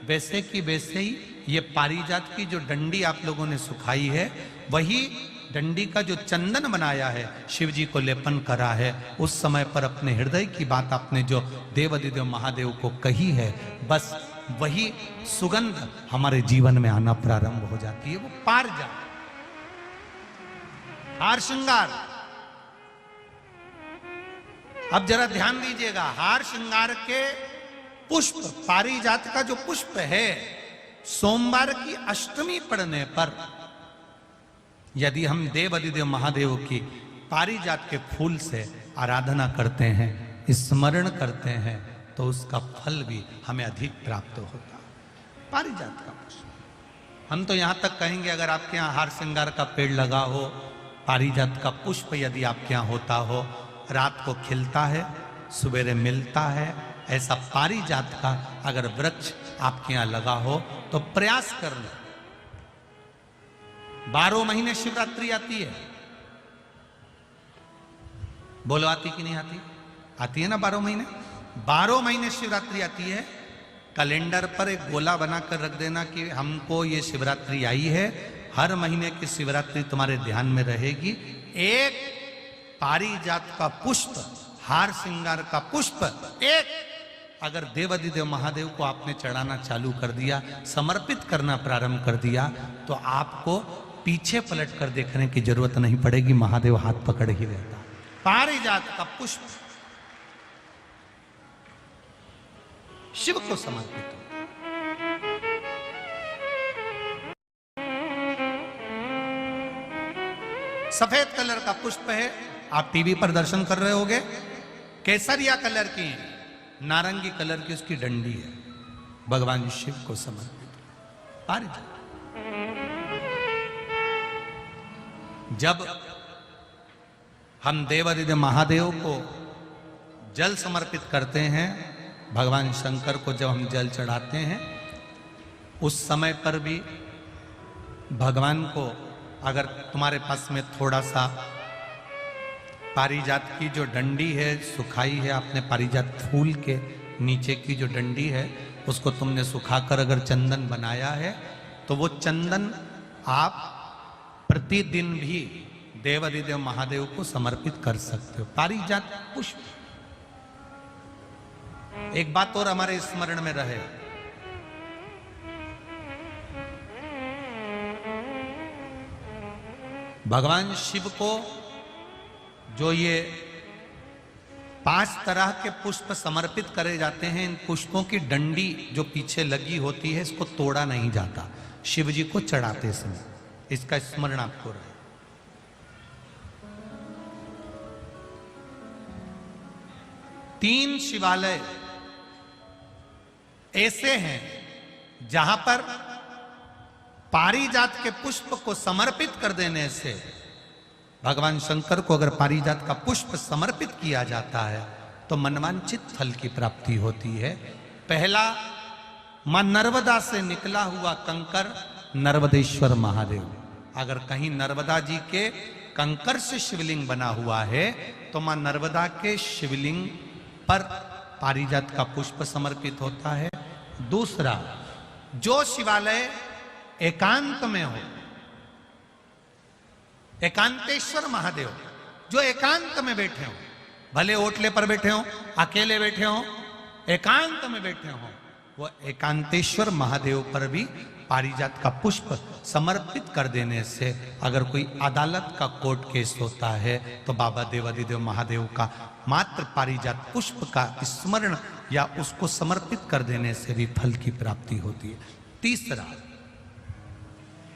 वैसे की वैसे ही ये पारिजात की जो डंडी आप लोगों ने सुखाई है, वही डंडी का जो चंदन बनाया है, शिव जी को लेपन करा है, उस समय पर अपने हृदय की बात आपने जो देवाधिदेव महादेव को कही है, बस वही सुगंध हमारे जीवन में आना प्रारंभ हो जाती है। वो पारिजात, हार श्रृंगार। अब जरा ध्यान दीजिएगा, हार श्रृंगार के पुष्प, पारिजात का जो पुष्प है, सोमवार की अष्टमी पड़ने पर यदि हम देवाधिदेव महादेव की पारिजात के फूल से आराधना करते हैं, स्मरण करते हैं, तो उसका फल भी हमें अधिक प्राप्त होता है। पारिजात का पुष्प, हम तो यहां तक कहेंगे अगर आपके यहाँ हार श्रृंगार का पेड़ लगा हो, पारिजात का पुष्प यदि आपके यहाँ होता हो, रात को खिलता है, सवेरे मिलता है, ऐसा पारिजात का अगर वृक्ष आपके यहाँ लगा हो तो प्रयास कर लो। 12 महीने शिवरात्रि आती है, बोलो आती कि नहीं आती? आती है ना 12 महीने। 12 महीने शिवरात्रि आती है। कैलेंडर पर एक गोला बनाकर रख देना कि हमको ये शिवरात्रि आई है, हर महीने की शिवरात्रि तुम्हारे ध्यान में रहेगी। एक पारिजात का पुष्प, हार श्रृंगार का पुष्प, एक अगर देवाधिदेव महादेव को आपने चढ़ाना चालू कर दिया, समर्पित करना प्रारंभ कर दिया, तो आपको पीछे पलट कर देखने की जरूरत नहीं पड़ेगी, महादेव हाथ पकड़ ही रहता। पारिजात का पुष्प शिव को समर्पित हो। सफेद कलर का पुष्प है, आप टीवी पर दर्शन कर रहे होंगे, केसरिया कलर की, नारंगी कलर की उसकी डंडी है, भगवान शिव को समर्पित पारिजात। जब हम देवाधिदेव महादेव को जल समर्पित करते हैं, भगवान शंकर को जब हम जल चढ़ाते हैं, उस समय पर भी भगवान को, अगर तुम्हारे पास में थोड़ा सा पारिजात की जो डंडी है सुखाई है, आपने पारिजात फूल के नीचे की जो डंडी है उसको तुमने सुखाकर अगर चंदन बनाया है, तो वो चंदन आप प्रतिदिन भी देवाधिदेव महादेव को समर्पित कर सकते हो। पारिजात पुष्प। एक बात और हमारे स्मरण में रहे, भगवान शिव को जो ये 5 तरह के पुष्प समर्पित करे जाते हैं, इन पुष्पों की डंडी जो पीछे लगी होती है, इसको तोड़ा नहीं जाता शिव जी को चढ़ाते समय। इसका स्मरण आपको रहे। तीन शिवालय ऐसे हैं जहां पर पारिजात के पुष्प को समर्पित कर देने से, भगवान शंकर को अगर पारिजात का पुष्प समर्पित किया जाता है तो मनवांचित फल की प्राप्ति होती है। पहला, मां नर्मदा से निकला हुआ कंकर नर्मदेश्वर महादेव। अगर कहीं नर्मदा जी के कंकर से शिवलिंग बना हुआ है तो मां नर्मदा के शिवलिंग पर पारिजात का पुष्प समर्पित होता है। दूसरा, जो शिवालय एकांत में हो, एकांतेश्वर महादेव जो एकांत में बैठे हो, भले ओटले पर बैठे हो, अकेले बैठे हो, एकांत में बैठे हो, वो एकांतेश्वर महादेव पर भी पारिजात का पुष्प समर्पित कर देने से, अगर कोई अदालत का कोर्ट केस होता है तो बाबा देवाधिदेव महादेव का मात्र पारिजात पुष्प का स्मरण या उसको समर्पित कर देने से भी फल की प्राप्ति होती है। तीसरा,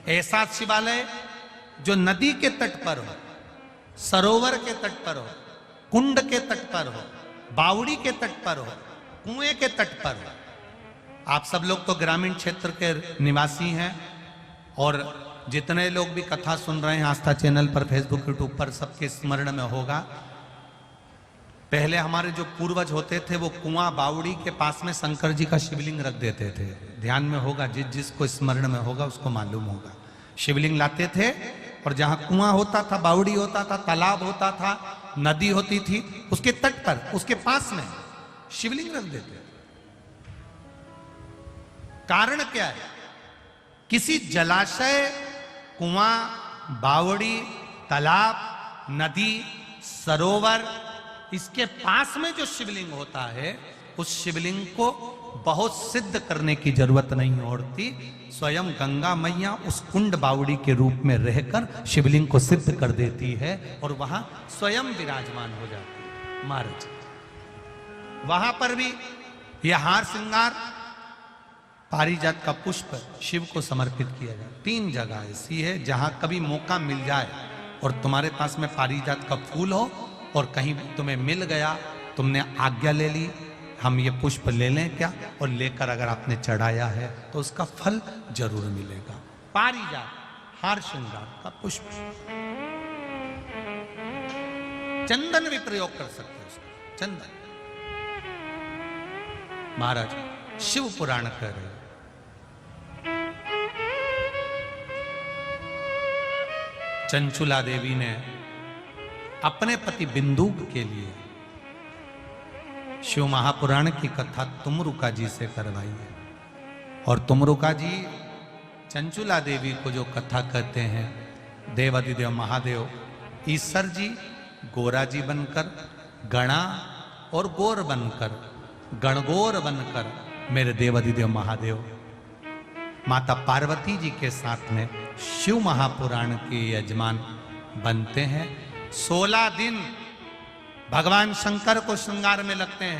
ऐसा शिवालय जो नदी के तट पर हो, सरोवर के तट पर हो, कुंड के तट पर हो, बावड़ी के तट पर हो, कुएं के तट पर हो। आप सब लोग तो ग्रामीण क्षेत्र के निवासी हैं और जितने लोग भी कथा सुन रहे हैं आस्था चैनल पर, फेसबुक, यूट्यूब पर, सबके स्मरण में होगा, पहले हमारे जो पूर्वज होते थे वो कुआं बावड़ी के पास में शंकर जी का शिवलिंग रख देते थे। ध्यान में होगा, जिसको स्मरण में होगा उसको मालूम होगा। शिवलिंग लाते थे और जहां कुआं होता था, बावड़ी होता था, तालाब होता था, नदी होती थी, उसके तट पर, उसके पास में शिवलिंग रख देते। कारण क्या है? किसी जलाशय, कुआं, बावड़ी, तालाब, नदी, सरोवर, इसके पास में जो शिवलिंग होता है, उस शिवलिंग को बहुत सिद्ध करने की जरूरत नहीं होती। स्वयं गंगा मैया उस कुंड बावड़ी के रूप में रहकर शिवलिंग को सिद्ध कर देती है और वहां स्वयं विराजमान हो जाती है महाराज। वहां पर भी यह हार श्रृंगार, पारिजात का पुष्प शिव को समर्पित किया जाए। 3 जगह ऐसी है जहां कभी मौका मिल जाए और तुम्हारे पास में पारिजात का फूल हो और कहीं तुम्हें मिल गया, तुमने आज्ञा ले ली, हम ये पुष्प ले लें क्या, और लेकर अगर आपने चढ़ाया है तो उसका फल जरूर मिलेगा। पारिजात, हार श्रृंगार का पुष्प। चंदन भी प्रयोग कर सकते हैं उसका, चंदन। महाराज शिव पुराण कह रहे हैं, चंचुला देवी ने अपने पति बिंदुक के लिए शिव महापुराण की कथा तुमरुका जी से करवाई है। और तुमरुका जी चंचुला देवी को जो कथा कहते हैं, देवादिदेव महादेव ईश्वर जी गोरा जी बनकर, गणा और गोर बनकर, गणगोर बनकर मेरे देवादिदेव महादेव माता पार्वती जी के साथ में शिव महापुराण के यजमान बनते हैं। 16 दिन भगवान शंकर को श्रृंगार में लगते हैं।